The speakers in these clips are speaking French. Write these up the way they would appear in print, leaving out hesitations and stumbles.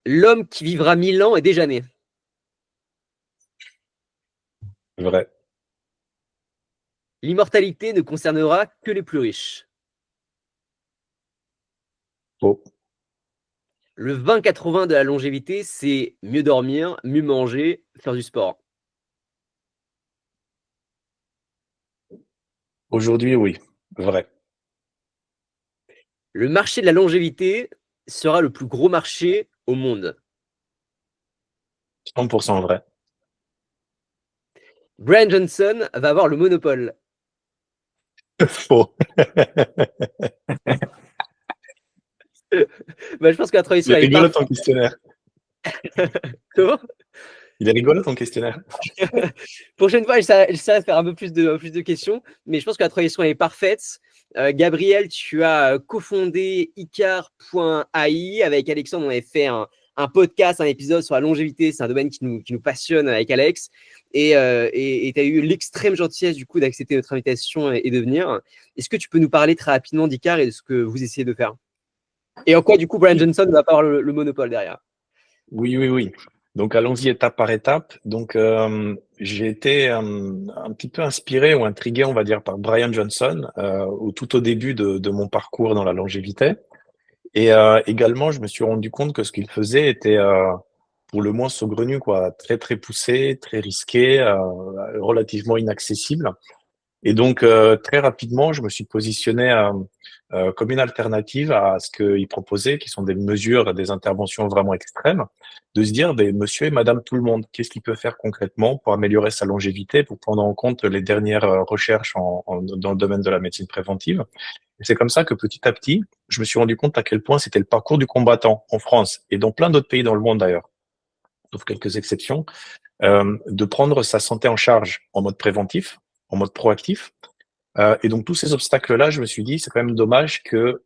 L'homme qui vivra 1000 ans est déjà né. Vrai. L'immortalité ne concernera que les plus riches. Faux. Le 20-80 de la longévité, c'est mieux dormir, mieux manger, faire du sport. Aujourd'hui, oui. Vrai. Le marché de la longévité sera le plus gros marché au monde. 100% vrai. Brian Johnson va avoir le monopole. Faux. Bah, je pense que la Il transition est elle est rigolo parfaite. ton questionnaire. Comment? Il est rigolo ton questionnaire. Prochaine fois, j'essaierai de faire un peu plus de questions, mais je pense que la transition est parfaite. Gabriel, tu as cofondé Icar.ai avec Alexandre. On avait fait un podcast, un épisode sur la longévité. C'est un domaine qui nous passionne avec Alex. Et tu as eu l'extrême gentillesse du coup d'accepter notre invitation et de venir. Est-ce que tu peux nous parler très rapidement d'Icar et de ce que vous essayez de faire? Et en quoi, du coup, Brian Oui, Johnson ne va pas avoir le monopole derrière? oui, oui, oui. Donc, allons-y étape par étape. Donc, j'ai été un petit peu inspiré ou intrigué, on va dire, par Brian Johnson tout au début de mon parcours dans la longévité. Et également, je me suis rendu compte que ce qu'il faisait était pour le moins saugrenu, quoi, très très poussé, très risqué, relativement inaccessible. Et donc, très rapidement, je me suis positionné comme une alternative à ce qu'il proposait, qui sont des mesures, des interventions vraiment extrêmes, de se dire, ben, monsieur et madame tout le monde, qu'est-ce qu'il peut faire concrètement pour améliorer sa longévité, pour prendre en compte les dernières recherches dans le domaine de la médecine préventive. Et c'est comme ça que petit à petit, je me suis rendu compte à quel point c'était le parcours du combattant en France et dans plein d'autres pays dans le monde d'ailleurs, sauf quelques exceptions, de prendre sa santé en charge en mode préventif, en mode proactif, et donc tous ces obstacles-là, je me suis dit, c'est quand même dommage que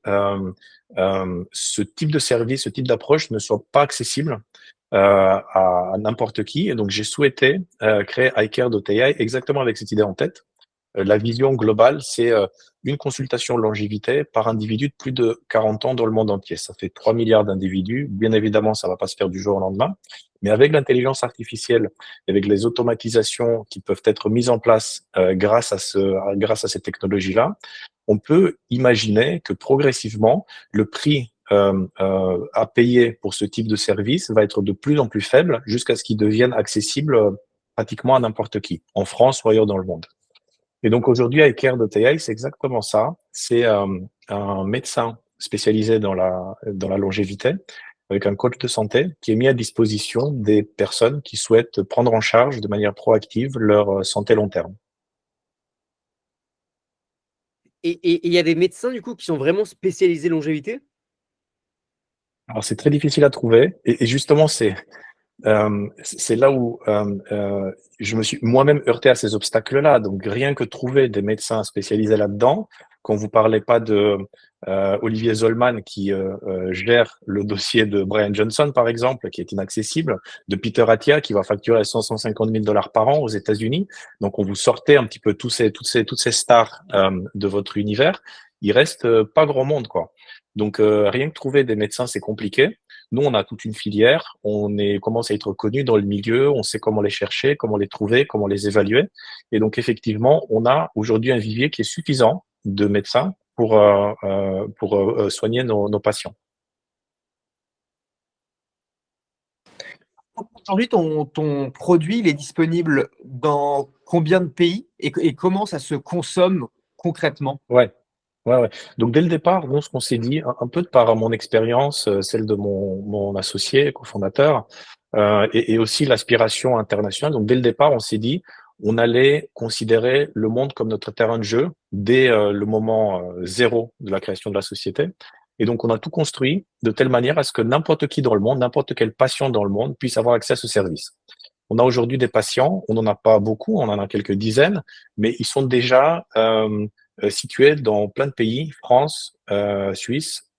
ce type de service, ce type d'approche ne soit pas accessible à n'importe qui. Et donc j'ai souhaité créer iCare.ai exactement avec cette idée en tête. La vision globale, c'est une consultation longévité par individu de plus de 40 ans dans le monde entier. Ça fait 3 milliards d'individus. Bien évidemment, ça va pas se faire du jour au lendemain, mais avec l'intelligence artificielle, avec les automatisations qui peuvent être mises en place grâce à ces technologies-là, on peut imaginer que progressivement, le prix à payer pour ce type de service va être de plus en plus faible jusqu'à ce qu'il devienne accessible pratiquement à n'importe qui, en France ou ailleurs dans le monde. Et donc aujourd'hui, avec Care.ai, c'est exactement ça. C'est un médecin spécialisé dans la longévité, avec un coach de santé qui est mis à disposition des personnes qui souhaitent prendre en charge de manière proactive leur santé long terme. Et il y a des médecins, du coup, qui sont vraiment spécialisés longévité? Alors c'est très difficile à trouver, et justement c'est là où je me suis moi-même heurté à ces obstacles-là. Donc rien que trouver des médecins spécialisés là-dedans, quand vous parlez pas de Olivier Zollman qui gère le dossier de Brian Johnson par exemple, qui est inaccessible, de Peter Attia qui va facturer 150 000 dollars par an aux États-Unis. Donc on vous sortait un petit peu toutes ces stars de votre univers. Il reste pas grand monde quoi. Donc rien que trouver des médecins c'est compliqué. Nous, on a toute une filière, commence à être connu dans le milieu, on sait comment les chercher, comment les trouver, comment les évaluer. Et donc, effectivement, on a aujourd'hui un vivier qui est suffisant de médecins pour soigner nos patients. Aujourd'hui, ton produit, il est disponible dans combien de pays et comment ça se consomme concrètement? Ouais. Ouais, ouais. Donc dès le départ, nous, ce qu'on s'est dit, un peu de par mon expérience, celle de mon associé, cofondateur, et aussi l'aspiration internationale. Donc dès le départ, on s'est dit, on allait considérer le monde comme notre terrain de jeu dès le moment zéro de la création de la société. Et donc on a tout construit de telle manière à ce que n'importe qui dans le monde, n'importe quel patient dans le monde puisse avoir accès à ce service. On a aujourd'hui des patients, on n'en a pas beaucoup, on en a quelques dizaines, mais ils sont déjà situés dans plein de pays, France, Suisse,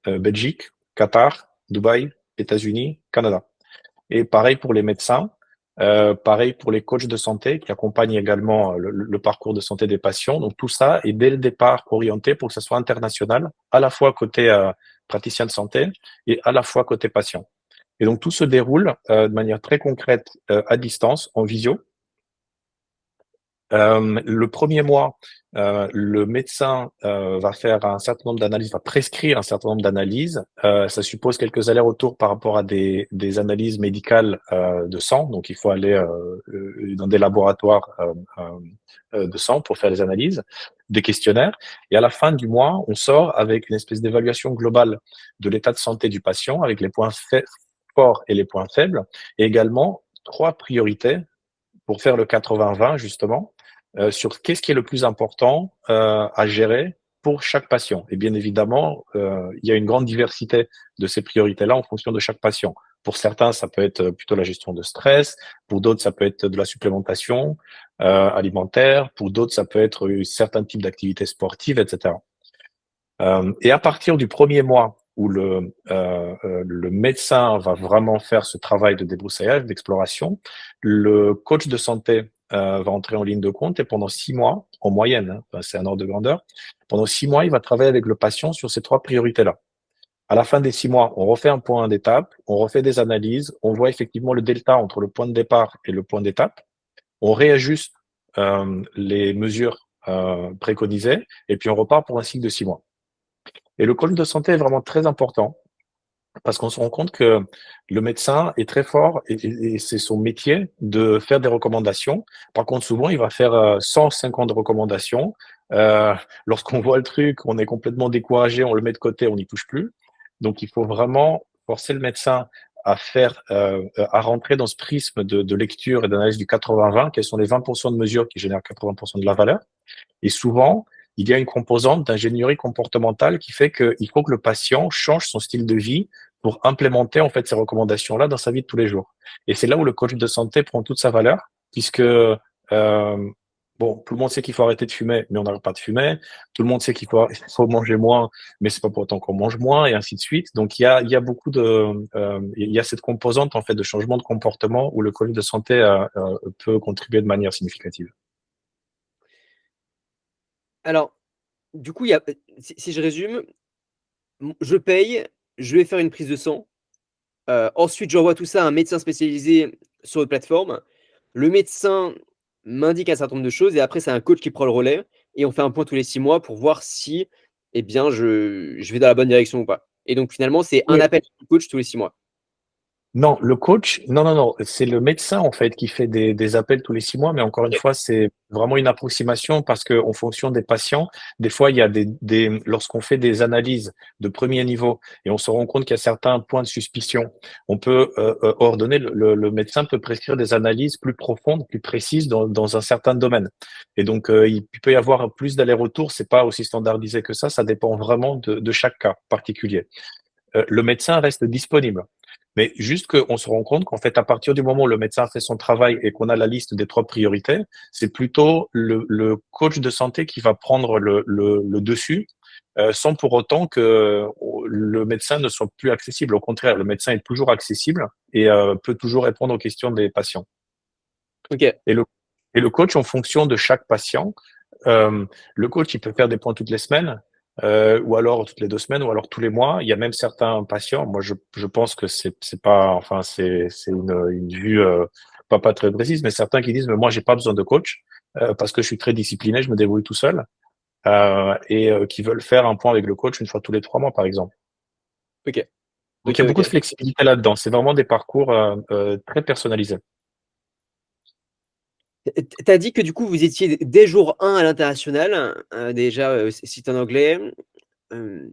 Belgique, Qatar, Dubaï, États-Unis, Canada. Et pareil pour les médecins, pareil pour les coachs de santé qui accompagnent également le parcours de santé des patients. Donc tout ça est dès le départ orienté pour que ce soit international, à la fois côté praticien de santé et à la fois côté patient. Et donc, tout se déroule de manière très concrète à distance, en visio. Le premier mois, le médecin va faire un certain nombre d'analyses, va prescrire un certain nombre d'analyses. Ça suppose quelques allers-retours par rapport à des analyses médicales de sang. Donc, il faut aller dans des laboratoires de sang pour faire les analyses, des questionnaires. Et à la fin du mois, on sort avec une espèce d'évaluation globale de l'état de santé du patient, avec les points forts et les points faibles, et également 3 priorités pour faire le 80-20 justement, sur qu'est-ce qui est le plus important à gérer pour chaque patient. Et bien évidemment, il y a une grande diversité de ces priorités-là en fonction de chaque patient. Pour certains, ça peut être plutôt la gestion de stress. Pour d'autres, ça peut être de la supplémentation alimentaire. Pour d'autres, ça peut être certains types d'activités sportives, etc. Et à partir du premier mois où le médecin va vraiment faire ce travail de débroussaillage, d'exploration, le coach de santé va entrer en ligne de compte et pendant 6 mois, en moyenne, hein, enfin, c'est un ordre de grandeur, pendant 6 mois, il va travailler avec le patient sur ces 3 priorités-là. À la fin des 6 mois, on refait un point d'étape, on refait des analyses, on voit effectivement le delta entre le point de départ et le point d'étape, on réajuste les mesures préconisées et puis on repart pour un cycle de 6 mois. Et le coach de santé est vraiment très important parce qu'on se rend compte que le médecin est très fort et c'est son métier de faire des recommandations. Par contre, souvent, il va faire 150 recommandations. Lorsqu'on voit le truc, on est complètement découragé, on le met de côté, on n'y touche plus. Donc, il faut vraiment forcer le médecin à rentrer dans ce prisme de lecture et d'analyse du 80-20, quels sont les 20% de mesures qui génèrent 80% de la valeur. Et souvent, il y a une composante d'ingénierie comportementale qui fait qu'il faut que le patient change son style de vie pour implémenter en fait ces recommandations-là dans sa vie de tous les jours. Et c'est là où le coach de santé prend toute sa valeur, puisque bon, tout le monde sait qu'il faut arrêter de fumer, mais on n'arrête pas de fumer. Tout le monde sait qu'il faut manger moins, mais c'est pas pour autant qu'on mange moins, et ainsi de suite. Donc il y a beaucoup il y a cette composante en fait de changement de comportement où le coach de santé peut contribuer de manière significative. Alors, du coup, si je résume, je paye, je vais faire une prise de sang. Ensuite, j'envoie tout ça à un médecin spécialisé sur votre plateforme. Le médecin m'indique un certain nombre de choses et après, c'est un coach qui prend le relais et on fait un point tous les 6 mois pour voir si, eh bien, je vais dans la bonne direction ou pas. Et donc, finalement, c'est un Oui. appel du coach tous les 6 mois. Non, le coach, non, c'est le médecin en fait qui fait des appels tous les 6 mois, mais encore une fois, c'est vraiment une approximation parce que en fonction des patients, des fois il y a lorsqu'on fait des analyses de premier niveau et on se rend compte qu'il y a certains points de suspicion, on peut ordonner, le médecin peut prescrire des analyses plus profondes, plus précises dans un certain domaine. Et donc il peut y avoir plus d'allers-retours, c'est pas aussi standardisé que ça dépend vraiment de chaque cas particulier. Le médecin reste disponible. Mais juste qu'on se rend compte qu'en fait, à partir du moment où le médecin fait son travail et qu'on a la liste des 3 priorités, c'est plutôt le coach de santé qui va prendre le dessus, sans pour autant que le médecin ne soit plus accessible. Au contraire, le médecin est toujours accessible et peut toujours répondre aux questions des patients. Ok. Et le coach, en fonction de chaque patient, le coach, il peut faire des points toutes les semaines, ou alors toutes les 2 semaines, ou alors tous les mois. Il y a même certains patients, moi je pense que c'est pas, enfin c'est une vue pas très précise, mais certains qui disent, mais moi j'ai pas besoin de coach parce que je suis très discipliné, je me débrouille tout seul, et qui veulent faire un point avec le coach une fois tous les 3 mois, par exemple. Ok. Donc Ok. il y a beaucoup de Ok. flexibilité là-dedans. C'est vraiment des parcours très personnalisés. Tu as dit que du coup, vous étiez dès jour 1 à l'international, déjà, site en anglais. Euh,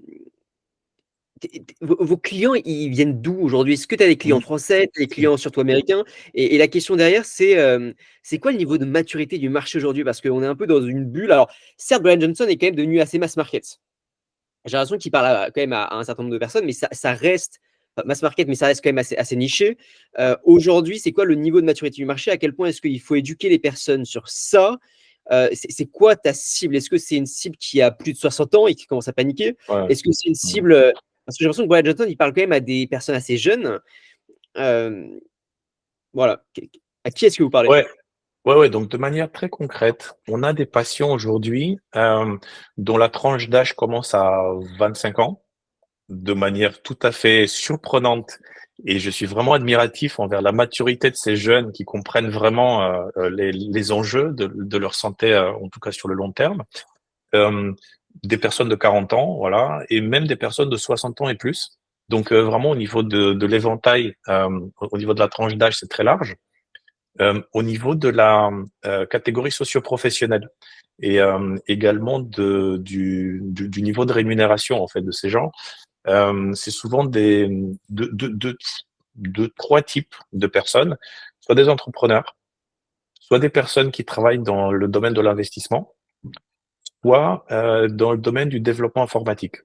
vos clients, ils viennent d'où aujourd'hui? Est-ce que tu as des clients Mhm. français, tu as des clients surtout américains? Et la question derrière, c'est quoi le niveau de maturité du marché aujourd'hui? Parce qu'on est un peu dans une bulle. Alors, certes, Brian Johnson est quand même devenu assez mass market. J'ai l'impression qu'il parle quand même à un certain nombre de personnes, mais ça reste mass market, mais ça reste quand même assez niché. Aujourd'hui, c'est quoi le niveau de maturité du marché? À quel point est-ce qu'il faut éduquer les personnes sur ça? C'est quoi ta cible? Est-ce que c'est une cible qui a plus de 60 ans et qui commence à paniquer? Ouais. Est-ce que c'est une Mhm. cible, parce que j'ai l'impression que Brian Johnson, il parle quand même à des personnes assez jeunes. Euh, voilà. À qui est-ce que vous parlez? Ouais, ouais. Donc, de manière très concrète, on a des patients aujourd'hui dont la tranche d'âge commence à 25 ans. De manière tout à fait surprenante, Et je suis vraiment admiratif envers la maturité de ces jeunes qui comprennent vraiment les enjeux de leur santé, en tout cas sur le long terme. Euh, des personnes de 40 ans, voilà, et même des personnes de 60 ans et plus. Donc vraiment au niveau de l'éventail, au niveau de la tranche d'âge, c'est très large. Au niveau de la catégorie socio-professionnelle et également du niveau de rémunération en fait de ces gens, c'est souvent trois types de personnes, soit des entrepreneurs, soit des personnes qui travaillent dans le domaine de l'investissement, soit dans le domaine du développement informatique.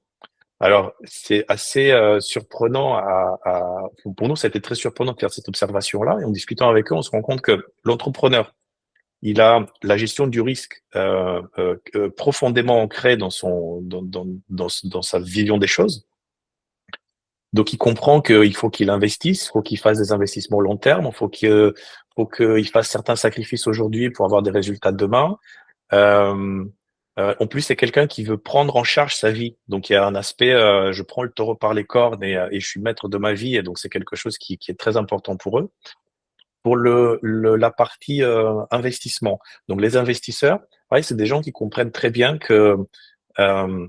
Alors, c'est assez surprenant pour nous, c'était très surprenant de faire cette observation-là. Et en discutant avec eux, on se rend compte que l'entrepreneur, il a la gestion du risque profondément ancrée dans sa vision des choses. Donc, il comprend qu'il faut qu'il investisse, il faut qu'il fasse des investissements long terme, faut qu'il fasse certains sacrifices aujourd'hui pour avoir des résultats demain. Euh, en plus, c'est quelqu'un qui veut prendre en charge sa vie. Donc, il y a un aspect, je prends le taureau par les cornes et je suis maître de ma vie. Et donc, c'est quelque chose qui est très important pour eux. Pour la partie investissement. Donc, les investisseurs, ouais, c'est des gens qui comprennent très bien que euh,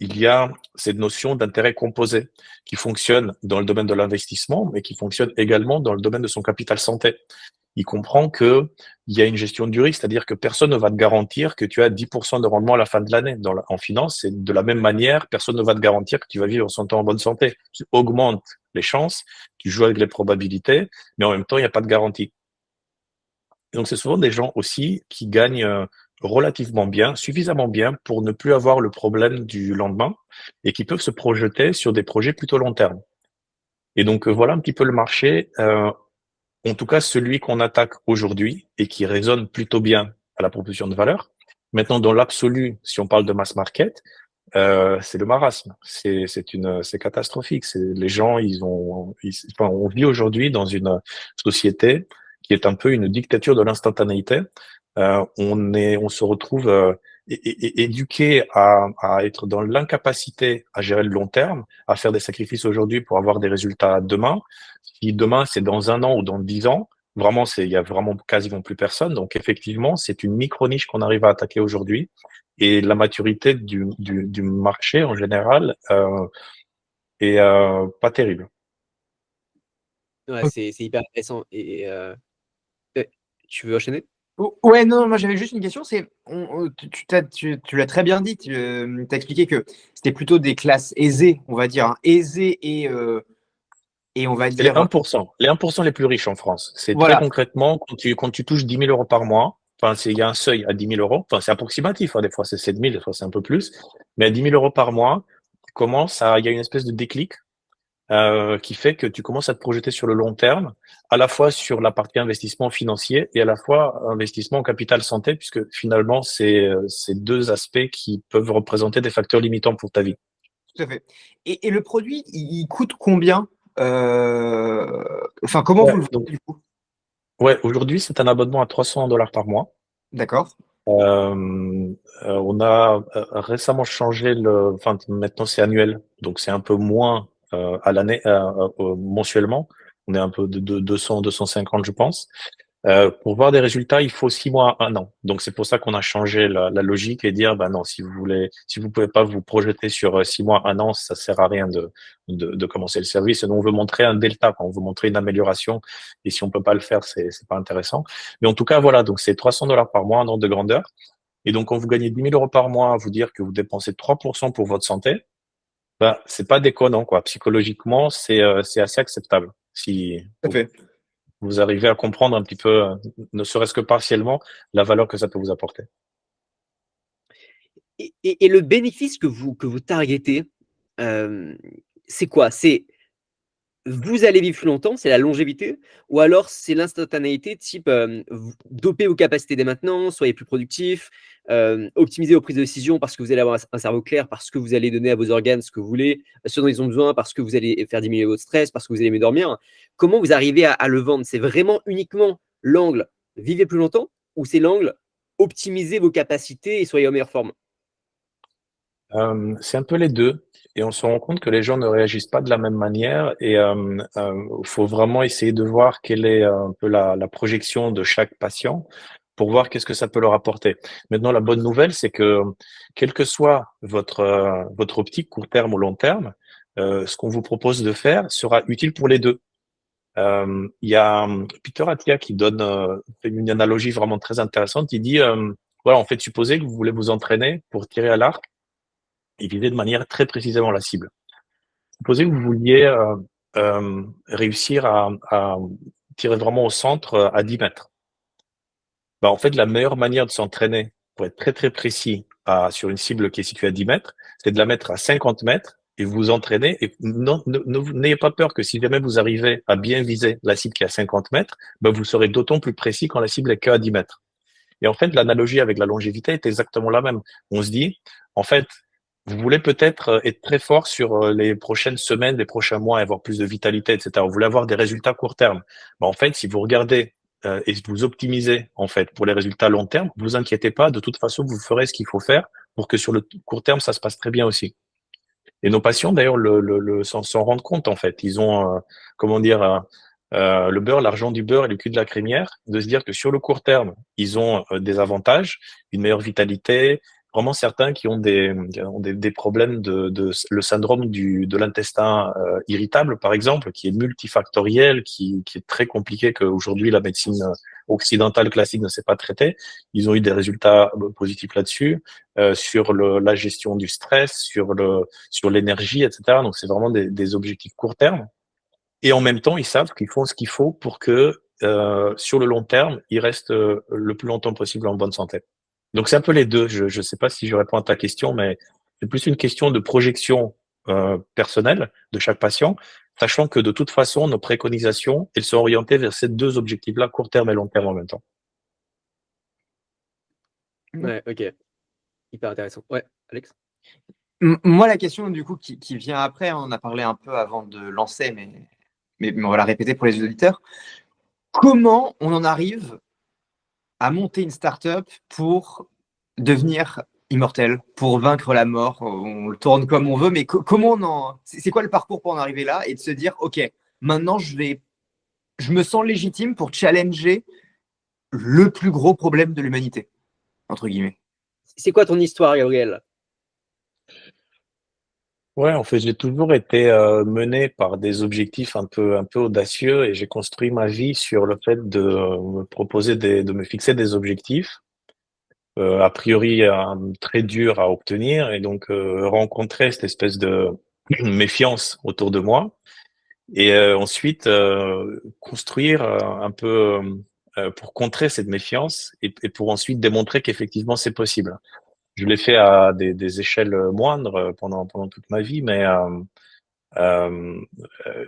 il y a cette notion d'intérêt composé qui fonctionne dans le domaine de l'investissement, mais qui fonctionne également dans le domaine de son capital santé. Il comprend que il y a une gestion du risque, c'est-à-dire que personne ne va te garantir que tu as 10% de rendement à la fin de l'année. En finance, c'est de la même manière, personne ne va te garantir que tu vas vivre 100 ans en bonne santé. Tu augmentes les chances, tu joues avec les probabilités, mais en même temps, il n'y a pas de garantie. Et donc, c'est souvent des gens aussi qui gagnent relativement bien, suffisamment bien pour ne plus avoir le problème du lendemain et qui peuvent se projeter sur des projets plutôt long terme. Et donc, voilà un petit peu le marché, en tout cas celui qu'on attaque aujourd'hui et qui résonne plutôt bien à la proposition de valeur. Maintenant, dans l'absolu, si on parle de mass market, c'est le marasme. C'est catastrophique. Les gens, on vit aujourd'hui dans une société qui est un peu une dictature de l'instantanéité. On se retrouve éduqué à être dans l'incapacité à gérer le long terme, à faire des sacrifices aujourd'hui pour avoir des résultats demain. Si demain c'est dans 1 an ou dans 10 ans, vraiment il y a vraiment quasiment plus personne. Donc effectivement, c'est une micro-niche qu'on arrive à attaquer aujourd'hui. Et la maturité du marché en général est pas terrible. Ouais, c'est hyper intéressant. Et tu veux enchaîner? Ouais, non, moi j'avais juste une question, tu l'as très bien dit, tu as expliqué que c'était plutôt des classes aisées, on va dire, hein, aisées et on va C'est les dire, 1%, les 1% les plus riches en France. C'est très voilà, concrètement, quand tu touches 10 000 euros par mois, enfin, il y a un seuil à 10 000 euros, enfin, c'est approximatif, hein, des fois c'est 7 000, des fois c'est un peu plus, mais à 10 000 euros par mois, il y a une espèce de déclic qui fait que tu commences à te projeter sur le long terme, à la fois sur la partie investissement financier et à la fois investissement en capital santé, puisque finalement, c'est deux aspects qui peuvent représenter des facteurs limitants pour ta vie. tout à fait. Et le produit, il coûte combien? Enfin, comment vous Ouais, le vendez donc, du coup? ouais, aujourd'hui, c'est un abonnement à 300 dollars par mois. D'accord. On a récemment changé enfin, maintenant c'est annuel, donc c'est un peu moins à l'année, mensuellement. On est un peu de 200, 250, je pense. Pour voir des résultats, il faut 6 mois à 1 an. Donc c'est pour ça qu'on a changé la logique et dire, bah non, si vous pouvez pas vous projeter sur 6 mois, 1 an, ça sert à rien de commencer le service. Nous, on veut montrer un delta, on veut montrer une amélioration. Et si on peut pas le faire, c'est pas intéressant. Mais en tout cas, voilà, donc c'est 300 dollars par mois, un ordre de grandeur. Et donc, quand vous gagnez 10 000 euros par mois, vous dire que vous dépensez 3% pour votre santé, bah, c'est pas déconnant, quoi. Psychologiquement, c'est assez acceptable. Si Tout à fait. vous arrivez à comprendre un petit peu, ne serait-ce que partiellement, la valeur que ça peut vous apporter. Et le bénéfice que vous targetez, c'est quoi? C'est vous allez vivre plus longtemps, c'est la longévité, ou alors c'est l'instantanéité type, doper vos capacités dès maintenant, soyez plus productif, optimisez vos prises de décision parce que vous allez avoir un cerveau clair, parce que vous allez donner à vos organes ce que vous voulez, ce dont ils ont besoin, parce que vous allez faire diminuer votre stress, parce que vous allez mieux dormir. Comment vous arrivez à le vendre? C'est vraiment uniquement l'angle vivez plus longtemps ou c'est l'angle optimisez vos capacités et soyez en meilleure forme? C'est un peu les deux. Et on se rend compte que les gens ne réagissent pas de la même manière. Et faut vraiment essayer de voir quelle est un peu la projection de chaque patient pour voir qu'est-ce que ça peut leur apporter. Maintenant, la bonne nouvelle, c'est que quelle que soit votre optique, court terme ou long terme, ce qu'on vous propose de faire sera utile pour les deux. Il y a Peter Attia qui donne fait une analogie vraiment très intéressante. Il dit, voilà, en fait, supposez que vous voulez vous entraîner pour tirer à l'arc et viser de manière très précisément la cible. Supposez que vous vouliez réussir à tirer vraiment au centre à 10 mètres. Ben, en fait, la meilleure manière de s'entraîner pour être très très précis sur une cible qui est située à 10 mètres, c'est de la mettre à 50 mètres et vous entraînez. Et n'ayez pas peur que si jamais vous arrivez à bien viser la cible qui est à 50 mètres, ben, vous serez d'autant plus précis quand la cible est qu'à 10 mètres. Et en fait, l'analogie avec la longévité est exactement la même. On se dit, en fait, vous voulez peut-être être très fort sur les prochaines semaines, les prochains mois, avoir plus de vitalité, etc. Vous voulez avoir des résultats court terme. Ben, en fait, si vous regardez et vous optimisez en fait pour les résultats long terme, vous inquiétez pas. De toute façon, vous ferez ce qu'il faut faire pour que sur le court terme, ça se passe très bien aussi. Et nos patients, d'ailleurs, s'en rendent compte en fait. Ils ont, comment dire, le beurre, l'argent du beurre et le cul de la crémière, de se dire que sur le court terme, ils ont des avantages, une meilleure vitalité. Vraiment certains qui ont des problèmes le syndrome de l'intestin irritable, par exemple, qui est multifactoriel, qui est très compliqué qu'aujourd'hui la médecine occidentale classique ne sait pas traiter. Ils ont eu des résultats positifs là-dessus, sur la gestion du stress, sur l'énergie, etc. Donc c'est vraiment des objectifs court terme. Et en même temps, ils savent qu'ils font ce qu'il faut pour que sur le long terme, ils restent le plus longtemps possible en bonne santé. Donc c'est un peu les deux. Je ne sais pas si je réponds à ta question, mais c'est plus une question de projection personnelle de chaque patient, sachant que de toute façon, nos préconisations, elles sont orientées vers ces deux objectifs-là, court terme et long terme en même temps. Ouais, ok. Hyper intéressant. Ouais, Alex? Moi, la question du coup qui vient après, on en a parlé un peu avant de lancer, mais on va la répéter pour les auditeurs. Comment on en arrive à monter une startup pour devenir immortel, pour vaincre la mort? On le tourne comme on veut, mais comment c'est quoi le parcours pour en arriver là et de se dire, OK, maintenant je me sens légitime pour challenger le plus gros problème de l'humanité, entre guillemets. C'est quoi ton histoire, Gabriel? Ouais, en fait, j'ai toujours été mené par des objectifs un peu audacieux et j'ai construit ma vie sur le fait de me proposer de me fixer des objectifs a priori très durs à obtenir et donc rencontrer cette espèce de méfiance autour de moi et ensuite construire un peu pour contrer cette méfiance et pour ensuite démontrer qu'effectivement c'est possible. Je l'ai fait à des échelles moindres pendant toute ma vie, mais euh,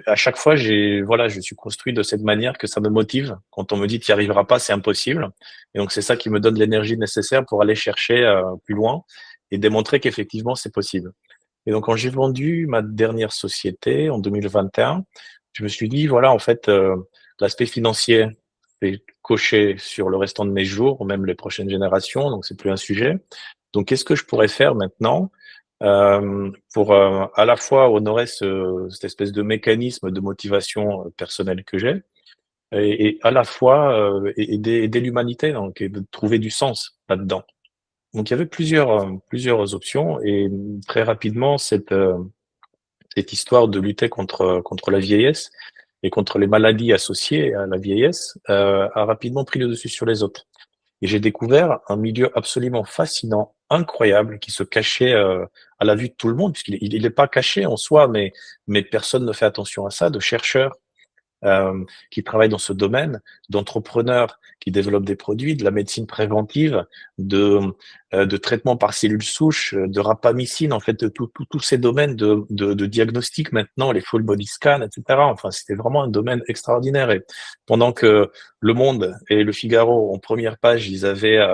à chaque fois, je suis construit de cette manière que ça me motive. Quand on me dit tu n'y arriveras pas, c'est impossible. Et donc c'est ça qui me donne l'énergie nécessaire pour aller chercher plus loin et démontrer qu'effectivement c'est possible. Et donc quand j'ai vendu ma dernière société en 2021, je me suis dit voilà en fait l'aspect financier est coché sur le restant de mes jours, ou même les prochaines générations, donc c'est plus un sujet. Donc qu'est-ce que je pourrais faire maintenant pour à la fois honorer cette espèce de mécanisme de motivation personnelle que j'ai et à la fois aider l'humanité donc et de trouver du sens là-dedans. Donc il y avait plusieurs options et très rapidement cette histoire de lutter contre la vieillesse et contre les maladies associées à la vieillesse a rapidement pris le dessus sur les autres. Et j'ai découvert un milieu absolument fascinant, incroyable, qui se cachait à la vue de tout le monde, puisqu'il n'est pas caché en soi, mais personne ne fait attention à ça, de chercheurs qui travaillent dans ce domaine, d'entrepreneurs qui développent des produits, de la médecine préventive, de traitement par cellules souches, de rapamycine, en fait, de tous ces domaines de diagnostic maintenant, les full body scans, etc. Enfin, c'était vraiment un domaine extraordinaire. Et pendant que Le Monde et Le Figaro, en première page, ils avaient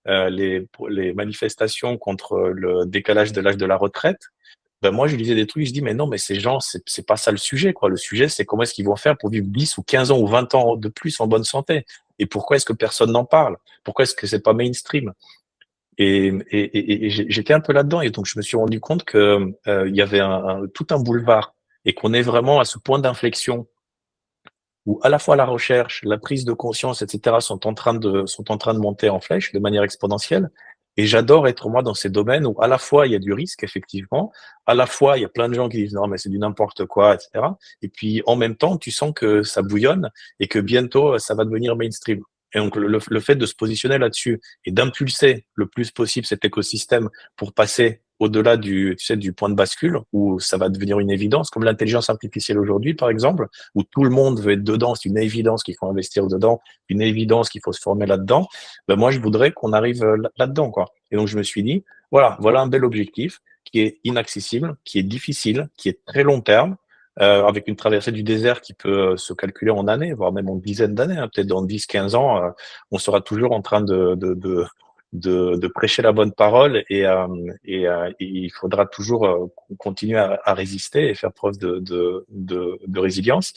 les manifestations contre le décalage de l'âge de la retraite, ben moi, je lisais des trucs, je dis, mais non, mais ces gens, c'est pas ça le sujet, quoi. Le sujet, c'est comment est-ce qu'ils vont faire pour vivre 10 ou 15 ans ou 20 ans de plus en bonne santé. Et pourquoi est-ce que personne n'en parle? Pourquoi est-ce que c'est pas mainstream? Et j'étais un peu là-dedans, et donc je me suis rendu compte que il y avait tout un boulevard, et qu'on est vraiment à ce point d'inflexion où à la fois la recherche, la prise de conscience, etc., sont en train de monter en flèche de manière exponentielle. Et j'adore être moi dans ces domaines où à la fois il y a du risque, effectivement, à la fois il y a plein de gens qui disent non mais c'est du n'importe quoi, etc. Et puis en même temps tu sens que ça bouillonne et que bientôt ça va devenir mainstream. Et donc le fait de se positionner là-dessus et d'impulser le plus possible cet écosystème pour passer au-delà du point de bascule où ça va devenir une évidence, comme l'intelligence artificielle aujourd'hui, par exemple, où tout le monde veut être dedans, c'est une évidence qu'il faut investir dedans, une évidence qu'il faut se former là-dedans. Ben moi, je voudrais qu'on arrive là-dedans, quoi. Et donc, je me suis dit, voilà un bel objectif qui est inaccessible, qui est difficile, qui est très long terme, avec une traversée du désert qui peut se calculer en années, voire même en dizaines d'années, hein. Peut-être dans 10, 15 ans, on sera toujours en train de prêcher la bonne parole, et il faudra toujours continuer à résister et faire preuve de résilience.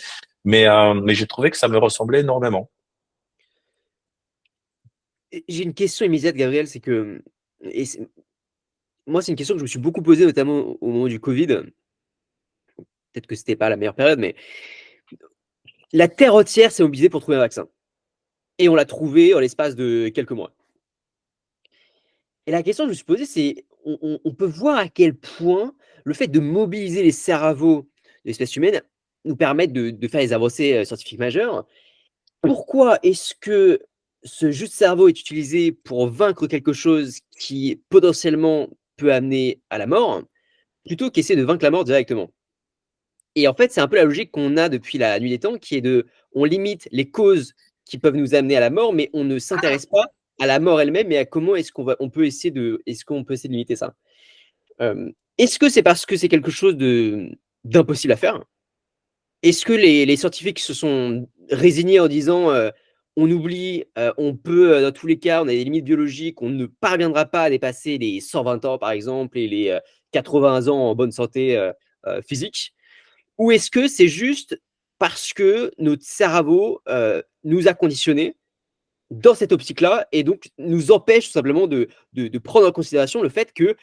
Mais j'ai trouvé que ça me ressemblait énormément. J'ai une question immédiate, Gabriel, c'est que, et moi, c'est une question que je me suis beaucoup posée, notamment au moment du Covid. Peut-être que c'était pas la meilleure période, mais la Terre entière s'est mobilisée pour trouver un vaccin. Et on l'a trouvé en l'espace de quelques mois. Et la question que je me suis posée, c'est, on peut voir à quel point le fait de mobiliser les cerveaux de l'espèce humaine nous permet de faire des avancées scientifiques majeures. Pourquoi est-ce que ce jus de cerveau est utilisé pour vaincre quelque chose qui potentiellement peut amener à la mort, plutôt qu'essayer de vaincre la mort directement? Et en fait, c'est un peu la logique qu'on a depuis la nuit des temps, qui est on limite les causes qui peuvent nous amener à la mort, mais on ne s'intéresse pas à la mort elle-même, mais à comment est-ce qu'on peut essayer de limiter ça? Est-ce que c'est parce que c'est quelque chose d'impossible à faire? Est-ce que les scientifiques se sont résignés en disant, «On oublie, on peut, dans tous les cas, on a des limites biologiques, on ne parviendra pas à dépasser les 120 ans, par exemple, et les 80 ans en bonne santé, physique»? Ou est-ce que c'est juste parce que notre cerveau, nous a conditionnés dans cette optique-là et donc nous empêche tout simplement de prendre en considération le fait que,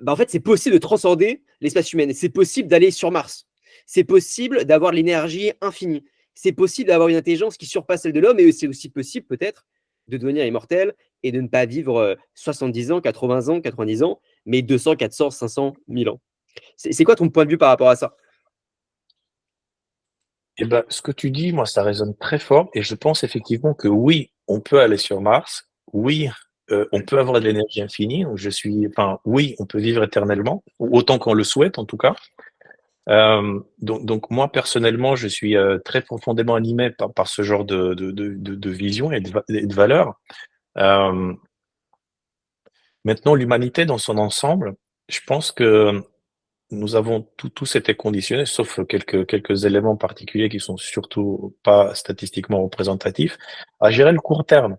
en fait, c'est possible de transcender l'espèce humaine. C'est possible d'aller sur Mars. C'est possible d'avoir l'énergie infinie. C'est possible d'avoir une intelligence qui surpasse celle de l'homme et c'est aussi possible peut-être de devenir immortel et de ne pas vivre, 70 ans, 80 ans, 90 ans, mais 200, 400, 500, 1000 ans. C'est quoi ton point de vue par rapport à ça? Et ben, ce que tu dis, moi, ça résonne très fort, et je pense effectivement que oui, on peut aller sur Mars. Oui, on peut avoir de l'énergie infinie. Donc enfin, oui, on peut vivre éternellement, ou autant qu'on le souhaite, en tout cas. Donc moi personnellement, je suis très profondément animé par ce genre de vision et de valeurs. Euh, Maintenant, l'humanité dans son ensemble, je pense que nous avons tous été conditionnés, sauf quelques éléments particuliers qui sont surtout pas statistiquement représentatifs, à gérer le court terme.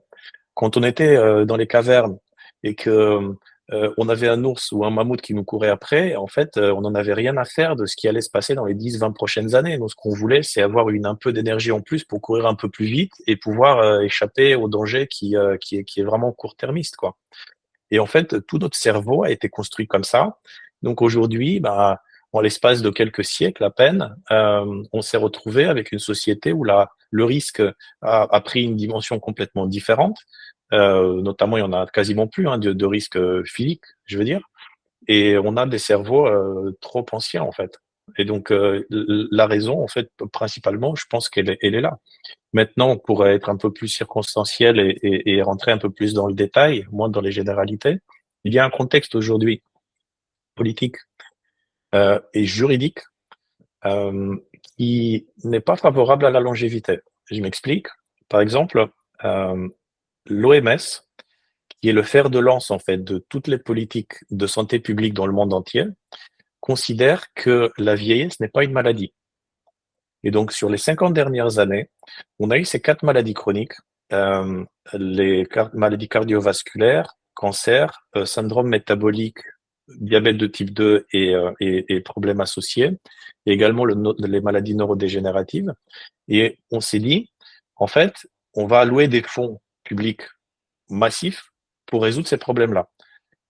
Quand on était dans les cavernes et que on avait un ours ou un mammouth qui nous courait après, en fait, on n'en avait rien à faire de ce qui allait se passer dans les 10, 20 prochaines années. Donc, ce qu'on voulait, c'est avoir un peu d'énergie en plus pour courir un peu plus vite et pouvoir échapper au danger qui est vraiment court-termiste, quoi. Et en fait, tout notre cerveau a été construit comme ça. Donc aujourd'hui, bah, en l'espace de quelques siècles à peine, on s'est retrouvé avec une société où le risque a pris une dimension complètement différente. Notamment, il y en a quasiment plus hein, de risque physique, je veux dire. Et on a des cerveaux trop anciens en fait. Et donc la raison, en fait, principalement, je pense elle est là. Maintenant, on pourrait être un peu plus circonstanciel et rentrer un peu plus dans le détail, moins dans les généralités. Il y a un contexte aujourd'hui politique et juridique euh, qui n'est pas favorable à la longévité. Je m'explique. Par exemple, euh, l'OMS, qui est le fer de lance en fait de toutes les politiques de santé publique dans le monde entier, considère que la vieillesse n'est pas une maladie. Et donc, sur les 50 dernières années, on a eu ces 4 maladies chroniques, maladies cardiovasculaires, cancer, syndrome métabolique, diabète de type 2 et problèmes associés, et également les maladies neurodégénératives. Et on s'est dit, en fait, on va allouer des fonds publics massifs pour résoudre ces problèmes-là.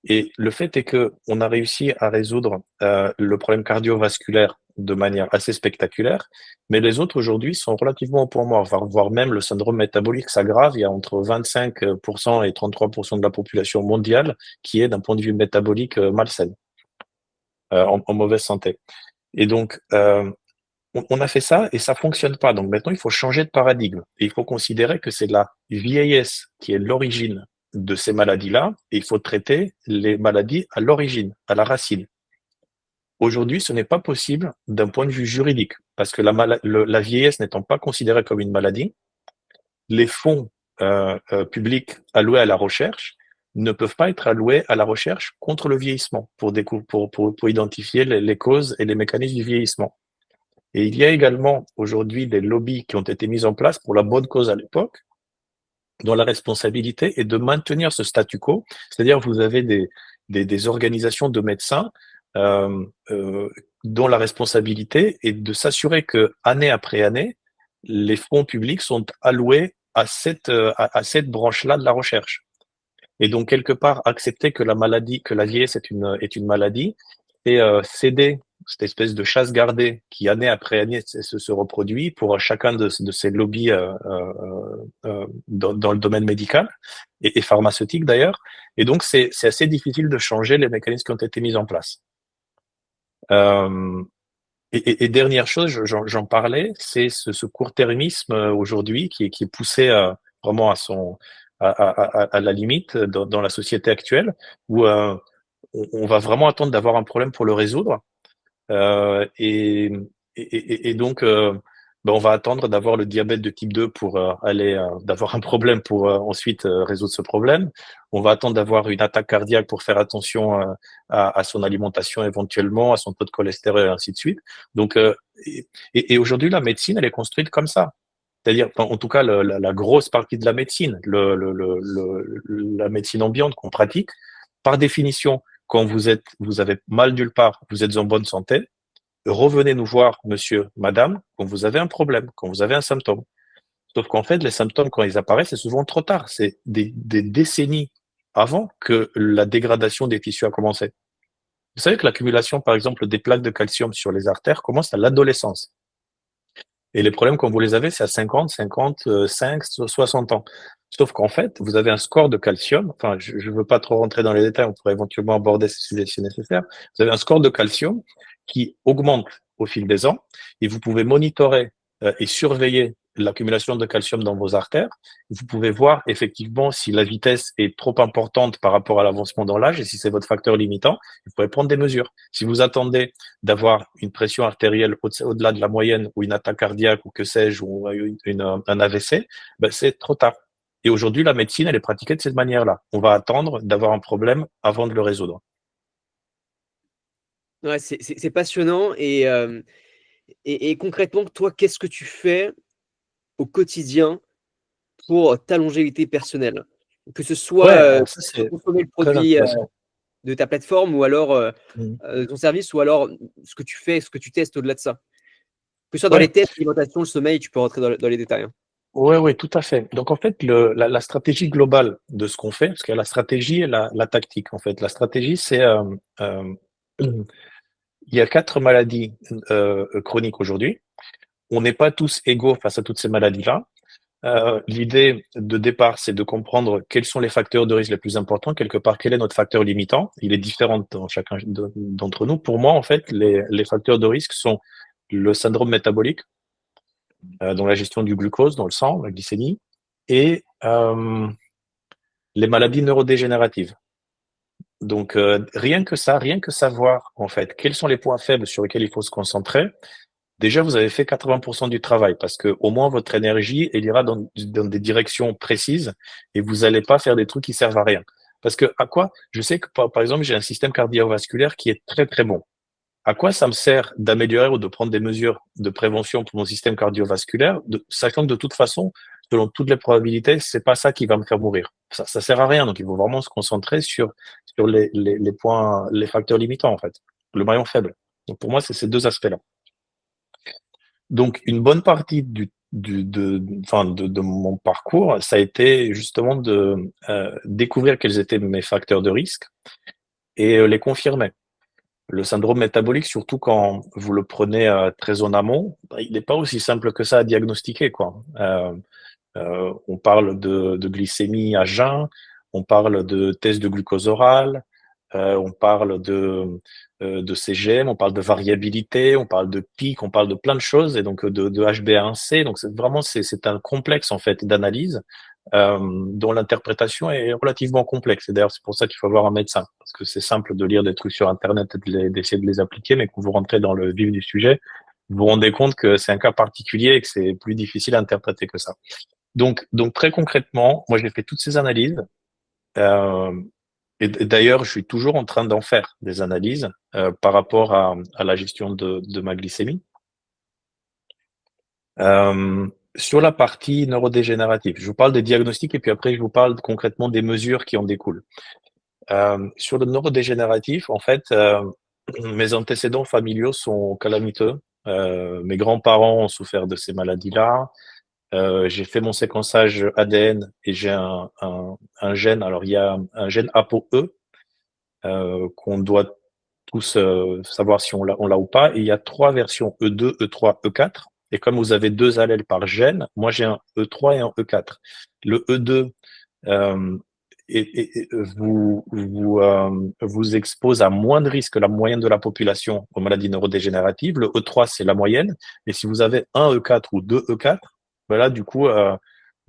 Et le fait est que on a réussi à résoudre le problème cardiovasculaire de manière assez spectaculaire, mais les autres aujourd'hui sont relativement au point mort, voire même le syndrome métabolique s'aggrave. Il y a entre 25% et 33% de la population mondiale qui est d'un point de vue métabolique malsaine, en mauvaise santé. Et donc, on a fait ça et ça fonctionne pas. Donc maintenant, il faut changer de paradigme. Et il faut considérer que c'est la vieillesse qui est l'origine de ces maladies-là et il faut traiter les maladies à l'origine, à la racine. Aujourd'hui, ce n'est pas possible d'un point de vue juridique parce que la vieillesse n'étant pas considérée comme une maladie, les fonds publics alloués à la recherche ne peuvent pas être alloués à la recherche contre le vieillissement pour identifier les causes et les mécanismes du vieillissement. Et il y a également aujourd'hui des lobbies qui ont été mis en place pour la bonne cause à l'époque, dont la responsabilité est de maintenir ce statu quo, c'est-à-dire vous avez des organisations de médecins dont la responsabilité est de s'assurer que année après année, les fonds publics sont alloués à cette branche-là de la recherche. Et donc quelque part accepter que la vieillesse est une maladie, et céder cette espèce de chasse gardée qui année après année se reproduit pour chacun de ces lobbies dans le domaine médical et pharmaceutique d'ailleurs. Et donc c'est assez difficile de changer les mécanismes qui ont été mis en place. Et dernière chose, j'en parlais, c'est ce court-termisme aujourd'hui qui est poussé vraiment à la limite dans la société actuelle, où on va vraiment attendre d'avoir un problème pour le résoudre. Et donc, on va attendre d'avoir le diabète de type 2 pour d'avoir un problème pour ensuite résoudre ce problème. On va attendre d'avoir une attaque cardiaque pour faire attention à son alimentation éventuellement, à son taux de cholestérol et ainsi de suite. Donc, et aujourd'hui, la médecine, elle est construite comme ça. C'est-à-dire, en tout cas, la grosse partie de la médecine, la médecine ambiante qu'on pratique, par définition, quand vous avez mal nulle part, vous êtes en bonne santé, revenez nous voir, monsieur, madame, quand vous avez un problème, quand vous avez un symptôme. Sauf qu'en fait, les symptômes, quand ils apparaissent, c'est souvent trop tard. C'est des décennies avant que la dégradation des tissus a commencé. Vous savez que l'accumulation, par exemple, des plaques de calcium sur les artères commence à l'adolescence. Et les problèmes, quand vous les avez, c'est à 50, 55, 60 ans. Sauf qu'en fait, vous avez un score de calcium. Enfin, je ne veux pas trop rentrer dans les détails, on pourrait éventuellement aborder ces sujets si nécessaire. Vous avez un score de calcium qui augmente au fil des ans et vous pouvez monitorer et surveiller l'accumulation de calcium dans vos artères. Vous pouvez voir effectivement si la vitesse est trop importante par rapport à l'avancement dans l'âge et si c'est votre facteur limitant, vous pouvez prendre des mesures. Si vous attendez d'avoir une pression artérielle au-delà de la moyenne ou une attaque cardiaque ou que sais-je, ou un AVC, ben c'est trop tard. Et aujourd'hui, la médecine, elle est pratiquée de cette manière-là. On va attendre d'avoir un problème avant de le résoudre. Ouais, c'est passionnant. Et concrètement, toi, qu'est-ce que tu fais au quotidien pour ta longévité personnelle? Que ce soit ça c'est consommer le très produit intéressant. de ta plateforme ou alors Mm. ton service, ou alors ce que tu fais, ce que tu testes au-delà de ça. Que ce soit dans les Ouais. tests, l'alimentation, le sommeil, tu peux rentrer dans les détails. Hein. Ouais, tout à fait. Donc en fait, la stratégie globale de ce qu'on fait, parce qu'il y a la stratégie et la tactique. En fait, la stratégie, c'est il y a 4 maladies chroniques aujourd'hui. On n'est pas tous égaux face à toutes ces maladies-là. L'idée de départ, c'est de comprendre quels sont les facteurs de risque les plus importants. Quelque part, quel est notre facteur limitant? Il est différent dans chacun d'entre nous. Pour moi, en fait, les facteurs de risque sont le syndrome métabolique, dans la gestion du glucose dans le sang, la glycémie, et les maladies neurodégénératives. Donc, rien que savoir, en fait, quels sont les points faibles sur lesquels il faut se concentrer, déjà, vous avez fait 80% du travail parce que au moins votre énergie, elle ira dans des directions précises et vous n'allez pas faire des trucs qui servent à rien. Parce que à quoi? Je sais que par exemple, j'ai un système cardiovasculaire qui est très très bon. À quoi ça me sert d'améliorer ou de prendre des mesures de prévention pour mon système cardiovasculaire, sachant que de toute façon, selon toutes les probabilités, c'est pas ça qui va me faire mourir. Ça sert à rien. Donc, il faut vraiment se concentrer sur les points, les facteurs limitants, en fait. Le maillon faible. Donc, pour moi, c'est ces deux aspects-là. Donc, une bonne partie de mon parcours, ça a été justement de découvrir quels étaient mes facteurs de risque et les confirmer. Le syndrome métabolique, surtout quand vous le prenez très en amont, bah, il n'est pas aussi simple que ça à diagnostiquer, quoi. On parle de glycémie à jeun, on parle de test de glucose oral, on parle de CGM, on parle de variabilité, on parle de pic, on parle de plein de choses, et donc de HbA1c. Donc c'est un complexe en fait d'analyse dont l'interprétation est relativement complexe. Et d'ailleurs, c'est pour ça qu'il faut avoir un médecin, parce que c'est simple de lire des trucs sur Internet et d'essayer de les appliquer, mais quand vous rentrez dans le vif du sujet, vous vous rendez compte que c'est un cas particulier et que c'est plus difficile à interpréter que ça. Donc très concrètement, moi j'ai fait toutes ces analyses. Euh, et d'ailleurs, je suis toujours en train d'en faire des analyses par rapport à la gestion de ma glycémie. Sur la partie neurodégénérative, je vous parle des diagnostics et puis après je vous parle concrètement des mesures qui en découlent. Sur le neurodégénératif, en fait, mes antécédents familiaux sont calamiteux. Mes grands-parents ont souffert de ces maladies-là. J'ai fait mon séquençage ADN et j'ai un gène. Alors, il y a un gène ApoE qu'on doit tous savoir si on l'a ou pas. Et il y a 3 versions, E2, E3, E4. Et comme vous avez 2 allèles par gène, moi j'ai un E3 et un E4. Le E2 euh, vous expose à moins de risques que la moyenne de la population aux maladies neurodégénératives. Le E3, c'est la moyenne. Et si vous avez un E4 ou 2 E4, ben là, du coup, vous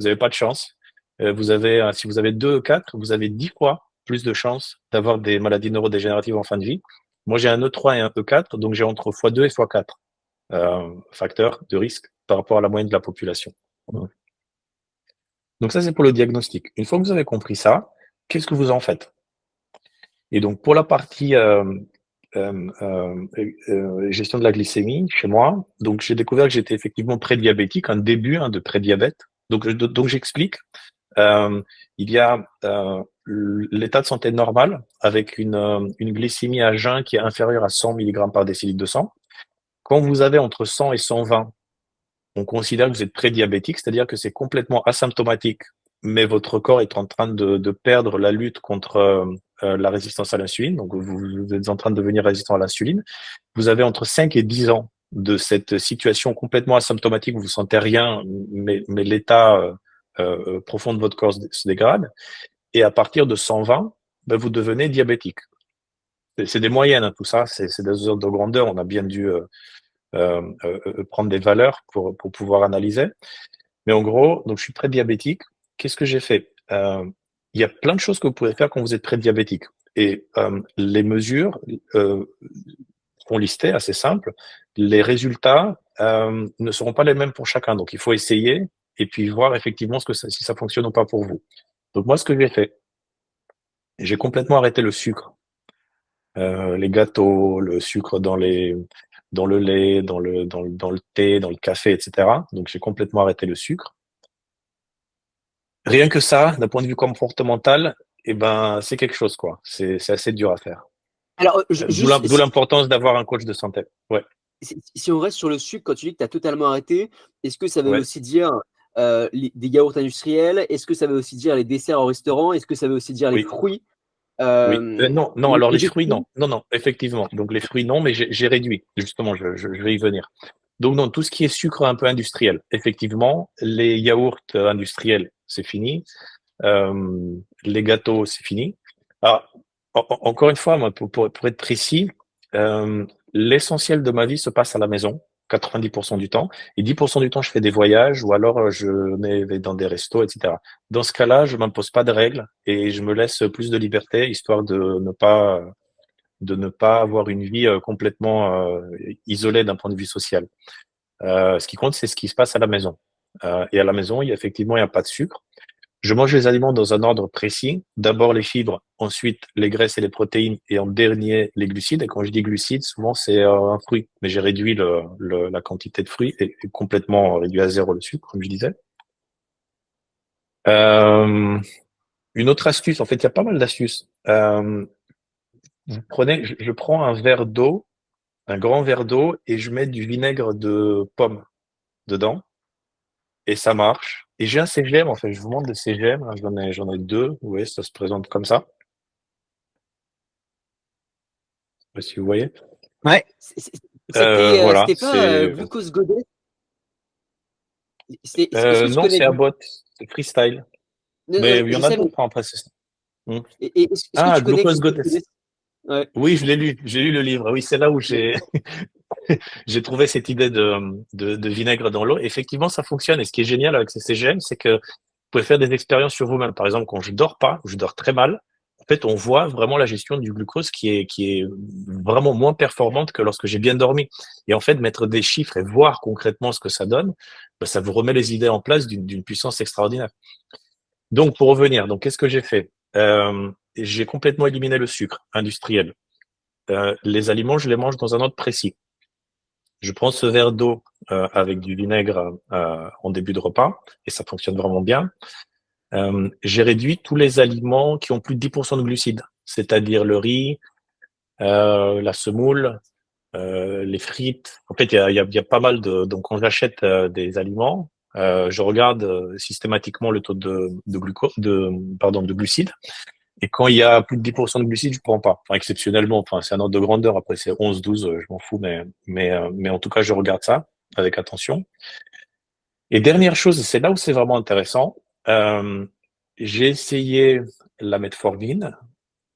n'avez pas de chance. Si vous avez 2 E4, vous avez 10 fois plus de chances d'avoir des maladies neurodégénératives en fin de vie. Moi, j'ai un E3 et un E4, donc j'ai entre x2 et x4 facteurs de risque par rapport à la moyenne de la population. Donc ça, c'est pour le diagnostic. Une fois que vous avez compris ça, qu'est-ce que vous en faites? Et donc pour la partie gestion de la glycémie chez moi, donc j'ai découvert que j'étais effectivement prédiabétique, un début de prédiabète. Donc j'explique. Il y a l'état de santé normal avec une glycémie à jeun qui est inférieure à 100 mg par décilitre de sang. Quand vous avez entre 100 et 120, on considère que vous êtes prédiabétique, c'est-à-dire que c'est complètement asymptomatique, mais votre corps est en train de perdre la lutte contre la résistance à l'insuline, donc vous êtes en train de devenir résistant à l'insuline. Vous avez entre 5 et 10 ans de cette situation complètement asymptomatique, vous ne sentez rien, mais l'état profond de votre corps se dégrade. Et à partir de 120, ben, vous devenez diabétique. C'est des moyennes, hein, tout ça, c'est des ordres de grandeur. On a bien dû prendre des valeurs pour pouvoir analyser. Mais en gros, donc je suis prédiabétique. Qu'est-ce que j'ai fait? Il y a plein de choses que vous pouvez faire quand vous êtes prédiabétique. Et les mesures sont listées, assez simples. Les résultats ne seront pas les mêmes pour chacun. Donc il faut essayer et puis voir effectivement si ça fonctionne ou pas pour vous. Donc moi, ce que j'ai fait, j'ai complètement arrêté le sucre. Les gâteaux, le sucre dans le lait, dans le thé, dans le café, etc. Donc, j'ai complètement arrêté le sucre. Rien que ça, d'un point de vue comportemental, eh ben, c'est quelque chose, quoi. C'est assez dur à faire. Alors, D'où l'importance d'avoir un coach de santé. Ouais, si on reste sur le sucre, quand tu dis que tu as totalement arrêté, est-ce que ça veut ouais. aussi dire des yaourts industriels? Est-ce que ça veut aussi dire les desserts au restaurant? Est-ce que ça veut aussi dire les Oui, fruits? oui. Non, non, Et, alors et les du fruits, coup, non. Non, non, effectivement. Donc, les fruits, non, mais j'ai réduit. Justement, je vais y venir. Donc, non, tout ce qui est sucre un peu industriel, effectivement, les yaourts industriels, c'est fini. Les gâteaux, c'est fini. Alors, encore une fois, moi, pour être précis, l'essentiel de ma vie se passe à la maison, 90% du temps, et 10% du temps, je fais des voyages ou alors je vais dans des restos, etc. Dans ce cas-là, je m'impose pas de règles et je me laisse plus de liberté, histoire de ne pas avoir une vie complètement isolée d'un point de vue social. Ce qui compte, c'est ce qui se passe à la maison. Et à la maison, effectivement, il n'y a pas de sucre. Je mange les aliments dans un ordre précis. D'abord les fibres, ensuite les graisses et les protéines, et en dernier les glucides. Et quand je dis glucides, souvent c'est un fruit. Mais j'ai réduit la quantité de fruits et complètement réduit à zéro le sucre, comme je disais. Euh, une autre astuce, en fait, il y a pas mal d'astuces. Je prends un verre d'eau, un grand verre d'eau, et je mets du vinaigre de pomme dedans. et ça marche. Et j'ai un CGM, en fait. Je vous montre des CGM. Là, j'en ai deux. Vous voyez, ça se présente comme ça. Je sais pas si vous voyez. Ouais. Voilà, C'était pas c'est Glucose Goddess? Est-ce que tu non, connais c'est Abbott, c'est freestyle. Non, Mais non, il y je en a sais, mais d'autres, hein, après. Hmm. est-ce que Ah, tu connais Glucose Glucose Goddess. Goddess? Ouais. Oui, je l'ai lu. J'ai lu le livre. Oui, c'est là où j'ai trouvé cette idée de vinaigre dans l'eau. Effectivement, ça fonctionne. Et ce qui est génial avec ces CGM, c'est que vous pouvez faire des expériences sur vous-même. Par exemple, quand je dors pas, ou je dors très mal, en fait, on voit vraiment la gestion du glucose qui est vraiment moins performante que lorsque j'ai bien dormi. Et en fait, mettre des chiffres et voir concrètement ce que ça donne, ben, ça vous remet les idées en place d'une puissance extraordinaire. Donc, pour revenir, donc qu'est-ce que j'ai fait? J'ai complètement éliminé le sucre industriel. Les aliments, je les mange dans un ordre précis. Je prends ce verre d'eau avec du vinaigre en début de repas et ça fonctionne vraiment bien. J'ai réduit tous les aliments qui ont plus de 10% de glucides, c'est-à-dire le riz, la semoule, les frites. En fait, il y a pas mal de. Donc, quand j'achète des aliments, je regarde systématiquement le taux de glucides. Et quand il y a plus de 10% de glucides, je prends pas. Enfin, exceptionnellement, enfin, c'est un ordre de grandeur. Après, c'est 11, 12, je m'en fous, mais en tout cas, je regarde ça avec attention. Et dernière chose, c'est là où c'est vraiment intéressant. Euh, j'ai essayé la metformine.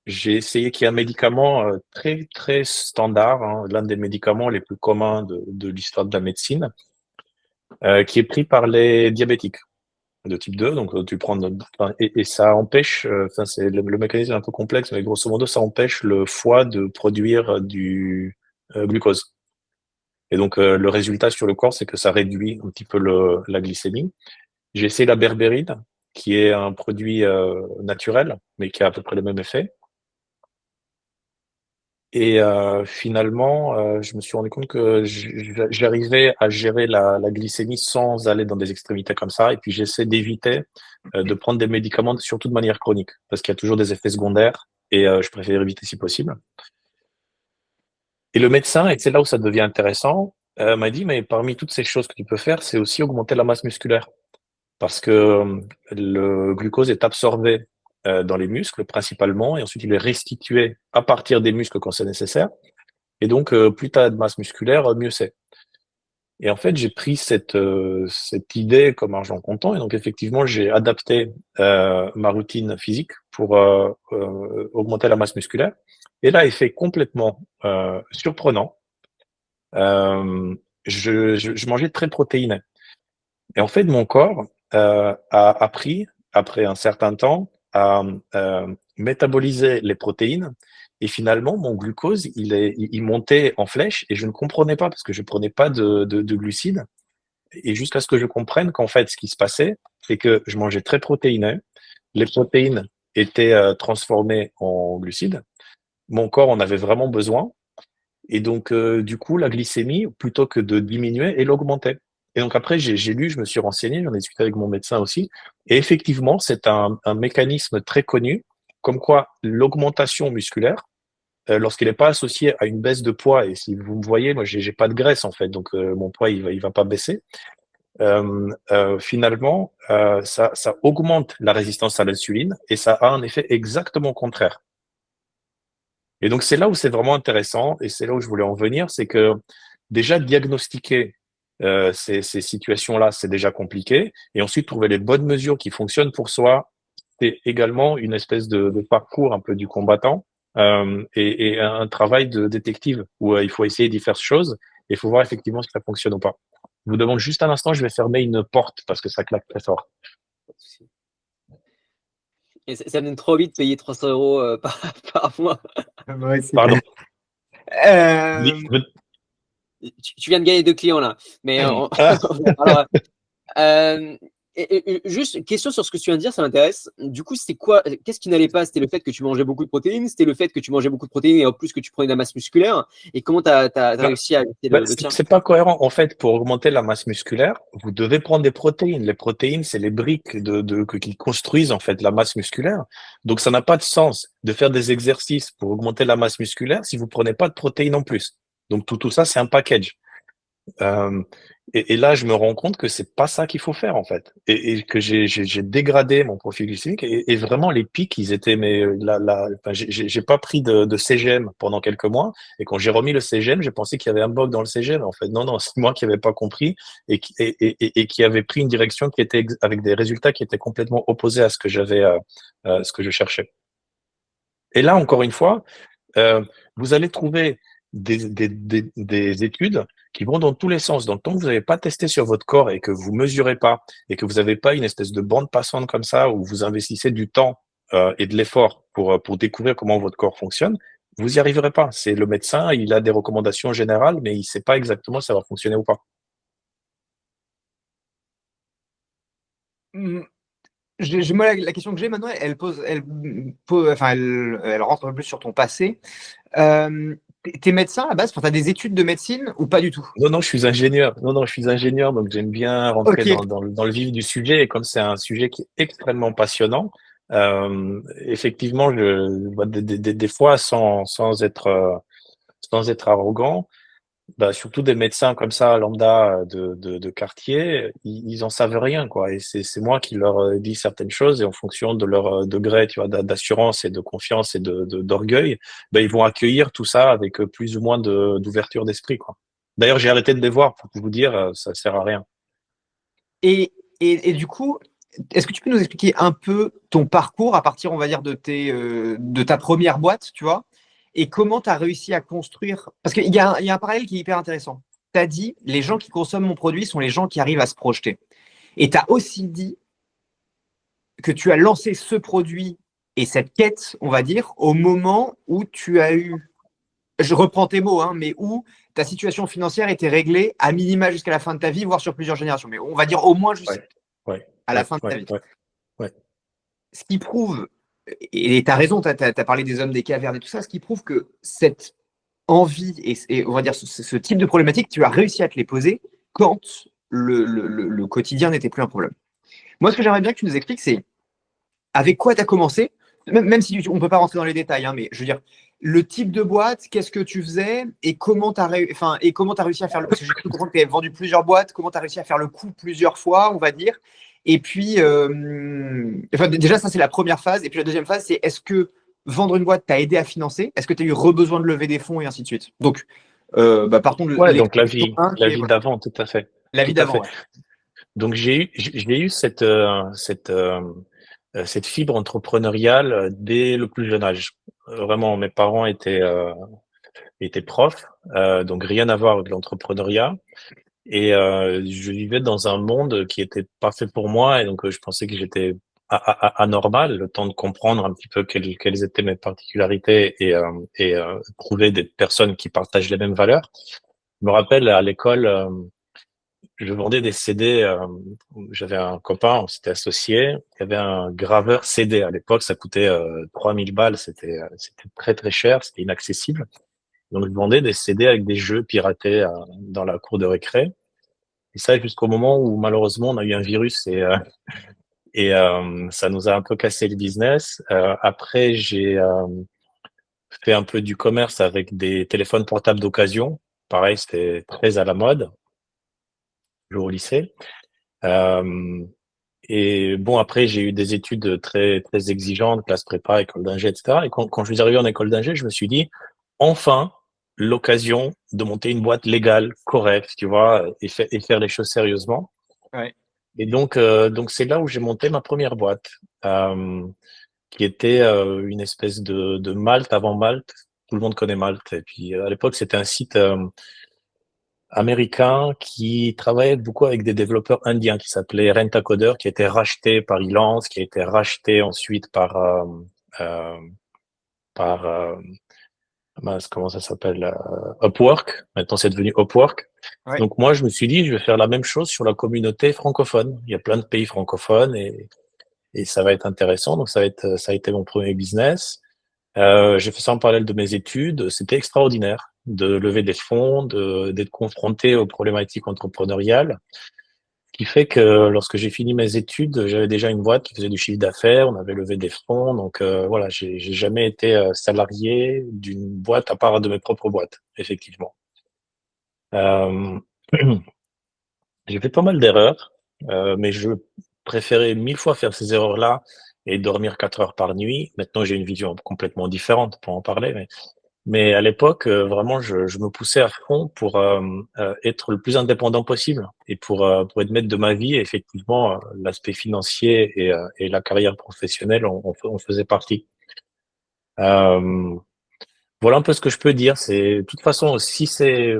J'ai essayé qui est un médicament très, très standard, hein, l'un des médicaments les plus communs de l'histoire de la médecine, qui est pris par les diabétiques de type 2. Donc, tu prends enfin, et ça empêche, enfin, c'est le mécanisme est un peu complexe, mais grosso modo, ça empêche le foie de produire du glucose. Et donc, le résultat sur le corps, c'est que ça réduit un petit peu la glycémie. J'ai essayé la berbérine, qui est un produit naturel, mais qui a à peu près le même effet. Et finalement, je me suis rendu compte que j'arrivais à gérer la glycémie sans aller dans des extrémités comme ça. Et puis j'essaie d'éviter de prendre des médicaments, surtout de manière chronique, parce qu'il y a toujours des effets secondaires et je préfère éviter si possible. Et le médecin, et c'est là où ça devient intéressant, m'a dit, mais parmi toutes ces choses que tu peux faire, c'est aussi augmenter la masse musculaire. Parce que le glucose est absorbé dans les muscles principalement, et ensuite il est restitué à partir des muscles quand c'est nécessaire. Et donc, plus tu as de masse musculaire, mieux c'est. Et en fait, j'ai pris cette idée comme argent comptant. Et donc, effectivement, j'ai adapté ma routine physique pour augmenter la masse musculaire. Et là, effet complètement surprenant. Je mangeais très protéiné. Et en fait, mon corps a appris, après un certain temps, à métaboliser les protéines. Et finalement, mon glucose, il montait en flèche et je ne comprenais pas parce que je prenais pas de glucides. Et jusqu'à ce que je comprenne qu'en fait, ce qui se passait, c'est que je mangeais très protéiné. Les protéines étaient transformées en glucides. Mon corps en avait vraiment besoin. Et donc, du coup, la glycémie, plutôt que de diminuer, elle augmentait. Et donc après, j'ai lu, je me suis renseigné, j'en ai discuté avec mon médecin aussi. Et effectivement, c'est un mécanisme très connu, comme quoi l'augmentation musculaire, lorsqu'il n'est pas associé à une baisse de poids, et si vous me voyez, moi, j'ai pas de graisse en fait, donc mon poids, il va pas baisser. Finalement, ça augmente la résistance à l'insuline et ça a un effet exactement contraire. Et donc, c'est là où c'est vraiment intéressant et c'est là où je voulais en venir, c'est que déjà diagnostiquer ces situations-là, c'est déjà compliqué. Et ensuite, trouver les bonnes mesures qui fonctionnent pour soi, c'est également une espèce de parcours un peu du combattant et un travail de détective où il faut essayer d'y faire choses et il faut voir effectivement si ça fonctionne ou pas. Je vous demande juste un instant, je vais fermer une porte parce que ça claque très fort. Et ça me donne trop envie de payer 300 euros par mois. Moi aussi. Pardon. Euh, Tu viens de gagner 2 clients là. Mais Ah, alors, euh, juste question sur ce que tu viens de dire, ça m'intéresse. Du coup, c'est quoi? Qu'est-ce qui n'allait pas? C'était le fait que tu mangeais beaucoup de protéines, c'était le fait que tu mangeais beaucoup de protéines et en plus que tu prenais de la masse musculaire. Et comment tu as réussi à éviter le tien? c'est pas cohérent. En fait, pour augmenter la masse musculaire, vous devez prendre des protéines. Les protéines, c'est les briques qui construisent en fait la masse musculaire. Donc, ça n'a pas de sens de faire des exercices pour augmenter la masse musculaire si vous prenez pas de protéines en plus. Donc, tout ça, c'est un package. Euh, et là, je me rends compte que c'est pas ça qu'il faut faire en fait, et que j'ai dégradé mon profil glycémique et vraiment les pics, ils étaient mais enfin, j'ai pas pris de CGM pendant quelques mois et quand j'ai remis le CGM, j'ai pensé qu'il y avait un bug dans le CGM. En fait, non, non, c'est moi qui avais pas compris et qui avait pris une direction qui était avec des résultats qui étaient complètement opposés à ce que j'avais, ce que je cherchais. Et là, encore une fois. Euh, Vous allez trouver des études qui vont dans tous les sens. Donc, tant que vous n'avez pas testé sur votre corps et que vous mesurez pas et que vous n'avez pas une espèce de bande passante comme ça où vous investissez du temps et de l'effort pour découvrir comment votre corps fonctionne, vous n'y arriverez pas. C'est le médecin, il a des recommandations générales, mais il ne sait pas exactement si ça va fonctionner ou pas. Mmh, moi, la question que j'ai maintenant, enfin, elle rentre un peu plus sur ton passé. T'es médecin à la base, enfin, tu as des études de médecine ou pas du tout? Non, non, je suis ingénieur. Non, non, je suis ingénieur, donc j'aime bien rentrer Ok. dans le vif du sujet. Et comme c'est un sujet qui est extrêmement passionnant, effectivement, des fois, sans être arrogant, bah, surtout des médecins comme ça, lambda de quartier, ils en savent rien, quoi. Et c'est moi qui leur dis certaines choses et en fonction de leur degré, tu vois, d'assurance et de confiance et d'orgueil, ben, ils vont accueillir tout ça avec plus ou moins d'ouverture d'esprit, quoi. D'ailleurs, j'ai arrêté de les voir pour vous dire, ça sert à rien. Et, et du coup, est-ce que tu peux nous expliquer un peu ton parcours à partir, on va dire, de ta première boîte, tu vois, et comment tu as réussi à construire. Parce qu'il y a un parallèle qui est hyper intéressant. Tu as dit, les gens qui consomment mon produit sont les gens qui arrivent à se projeter. Et tu as aussi dit que tu as lancé ce produit et cette quête, on va dire, au moment où tu as eu, je reprends tes mots, hein, mais où ta situation financière était réglée à minima jusqu'à la fin de ta vie, voire sur plusieurs générations. Mais on va dire au moins Ouais, ouais, à la ouais, fin de ta ouais, vie. ouais, ouais. Ce qui prouve, et tu as raison, tu as parlé des hommes des cavernes et tout ça, ce qui prouve que cette envie et on va dire ce type de problématique, tu as réussi à te les poser quand le quotidien n'était plus un problème. Moi, ce que j'aimerais bien que tu nous expliques, c'est avec quoi tu as commencé, même si on ne peut pas rentrer dans les détails, hein, mais je veux dire, le type de boîte, qu'est-ce que tu faisais et comment tu as, réussi à faire le. Parce que j'ai cru comprendre que tu avais vendu plusieurs boîtes, comment tu as réussi à faire le coup plusieurs fois, on va dire. Et puis, enfin, déjà, ça, c'est la première phase. Et puis, la deuxième phase, c'est est-ce que vendre une boîte t'a aidé à financer? Est-ce que tu as eu besoin de lever des fonds et ainsi de suite? Donc, partons de Ouais, donc l'expression 1 la qui est vie voilà, d'avant, tout à fait, la vie tout à d'avant. fait. Ouais. Donc j'ai eu cette fibre entrepreneuriale dès le plus jeune âge. Vraiment, mes parents étaient profs, donc rien à voir avec l'entrepreneuriat. Et je vivais dans un monde qui était pas fait pour moi, et donc je pensais que j'étais anormal, le temps de comprendre un petit peu quelles étaient mes particularités et trouver des personnes qui partagent les mêmes valeurs. Je me rappelle à l'école. Je vendais des CD. J'avais un copain, on s'était associé. Il y avait un graveur CD. À l'époque, ça coûtait 3000 balles. C'était très très cher. C'était inaccessible. Donc, je vendais des CD avec des jeux piratés dans la cour de récré. Et ça jusqu'au moment où malheureusement on a eu un virus et ça nous a un peu cassé le business. Après, j'ai fait un peu du commerce avec des téléphones portables d'occasion. Pareil, c'était très à la mode, toujours au lycée. Euh, Et bon, après, j'ai eu des études très, très exigeantes, classe prépa, école d'ingé, etc. Et quand je suis arrivé en école d'ingé, je me suis dit, enfin, l'occasion de monter une boîte légale, correcte, tu vois, et faire les choses sérieusement. Ouais. Et donc c'est là où j'ai monté ma première boîte, euh, qui était une espèce de Malte avant Malte. Tout le monde connaît Malte. Et puis, à l'époque, c'était un site américain qui travaillait beaucoup avec des développeurs indiens qui s'appelait Rentacoder, qui a été racheté par Elance, qui a été racheté ensuite euh, par comment ça s'appelle, Upwork. Maintenant, c'est devenu Upwork. Ouais. Donc moi, je me suis dit, je vais faire la même chose sur la communauté francophone. Il y a plein de pays francophones et ça va être intéressant. Donc ça a été mon premier business. J'ai fait ça en parallèle de mes études. C'était extraordinaire de lever des fonds, d'être confronté aux problématiques entrepreneuriales. Ce qui fait que lorsque j'ai fini mes études, j'avais déjà une boîte qui faisait du chiffre d'affaires, on avait levé des fonds. Donc voilà, j'ai jamais été salarié d'une boîte à part de mes propres boîtes, effectivement. Euh, J'ai fait pas mal d'erreurs, mais je préférais 1000 fois faire ces erreurs-là et dormir 4 heures par nuit. Maintenant, j'ai une vision complètement différente pour en parler, mais à l'époque, vraiment, je me poussais à fond pour être le plus indépendant possible et pour être maître de ma vie. Et effectivement, l'aspect financier et la carrière professionnelle, on faisait partie. Euh, voilà un peu ce que je peux dire. C'est, de toute façon, si c'est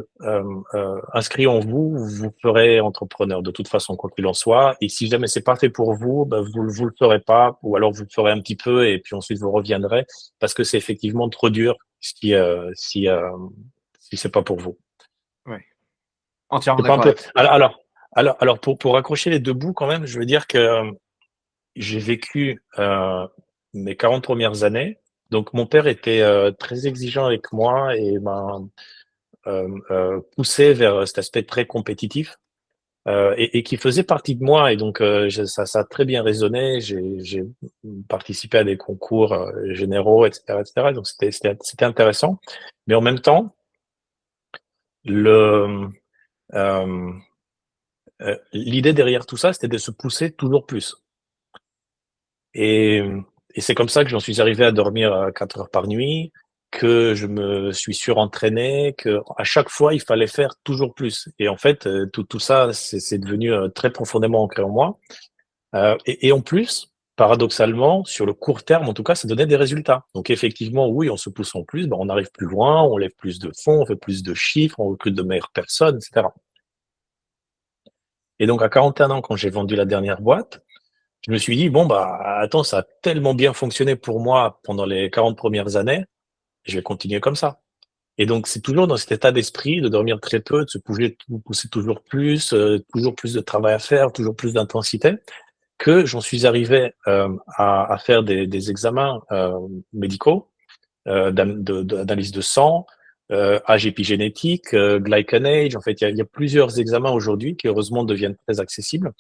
inscrit en vous, vous ferez entrepreneur de toute façon, quoi qu'il en soit. Et si jamais c'est pas fait pour vous, ben vous le ferez pas, ou alors vous le ferez un petit peu et puis ensuite vous reviendrez parce que c'est effectivement trop dur si c'est pas pour vous. Ouais. Entièrement C'est pas un d'accord peu. avec toi. Alors pour accrocher les deux bouts quand même, je veux dire que j'ai vécu mes 40 premières années. Donc mon père était très exigeant avec moi et poussé vers cet aspect très compétitif et qui faisait partie de moi. Et donc, ça a très bien résonné. J'ai participé à des concours généraux, etc., etc. Donc, c'était intéressant. Mais en même temps, le, euh, l'idée derrière tout ça, c'était de se pousser toujours plus. Et, et c'est comme ça que j'en suis arrivé à dormir 4 heures par nuit, que je me suis surentraîné, que à chaque fois il fallait faire toujours plus. Et en fait, tout ça, c'est devenu très profondément ancré en moi. Et en plus, paradoxalement, sur le court terme, en tout cas, ça donnait des résultats. Donc effectivement, oui, en se poussant plus, ben, on arrive plus loin, on lève plus de fonds, on fait plus de chiffres, on recrute de meilleures personnes, etc. Et donc à 41 ans, quand j'ai vendu la dernière boîte, je me suis dit, bon, bah, attends, ça a tellement bien fonctionné pour moi pendant les 40 premières années, je vais continuer comme ça. Et donc, c'est toujours dans cet état d'esprit de dormir très peu, de se pousser toujours plus de travail à faire, toujours plus d'intensité, que j'en suis arrivé à faire des examens médicaux, d'analyse de sang, âge épigénétique, glycanage. En fait, il y a plusieurs examens aujourd'hui qui, heureusement, deviennent très accessibles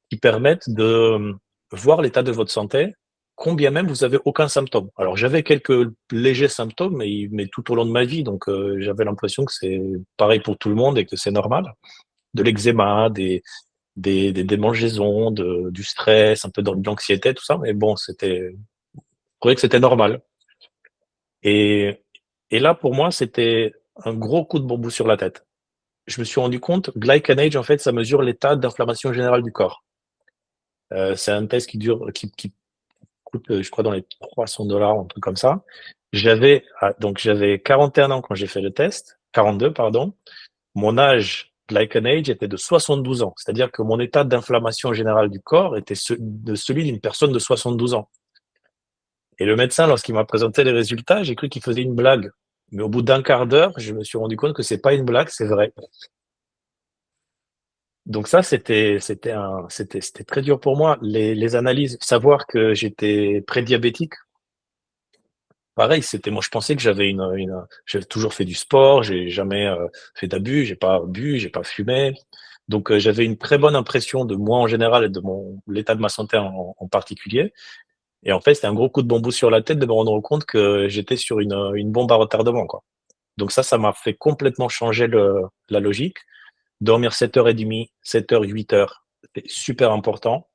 qui permettent de voir l'état de votre santé, combien même vous avez aucun symptôme. Alors j'avais quelques légers symptômes, mais tout au long de ma vie, donc j'avais l'impression que c'est pareil pour tout le monde et que c'est normal. De l'eczéma, des démangeaisons, du stress, un peu de l'anxiété, tout ça, mais bon, je trouvais que c'était normal. Et, et là, pour moi, c'était un gros coup de bambou sur la tête. Je me suis rendu compte, glycanage, en fait, ça mesure l'état d'inflammation générale du corps. C'est un test qui coûte, je crois, dans les $300, un truc comme ça. J'avais 41 ans quand j'ai fait le test, 42, pardon. Mon âge, glycan age, était de 72 ans. C'est-à-dire que mon état d'inflammation générale du corps était celui d'une personne de 72 ans. Et le médecin, lorsqu'il m'a présenté les résultats, j'ai cru qu'il faisait une blague. Mais au bout d'un quart d'heure, je me suis rendu compte que c'est pas une blague, c'est vrai. Donc ça, c'était très dur pour moi. Les analyses, savoir que j'étais prédiabétique, pareil, moi, je pensais que j'avais toujours fait du sport, j'ai jamais fait d'abus, j'ai pas bu, j'ai pas fumé. Donc, j'avais une très bonne impression de moi en général et de l'état de ma santé en particulier. Et en fait, c'était un gros coup de bambou sur la tête de me rendre compte que j'étais sur une bombe à retardement, quoi. Donc ça m'a fait complètement changer la logique. Dormir 7h30, 7 heures, 8 heures, c'est super important.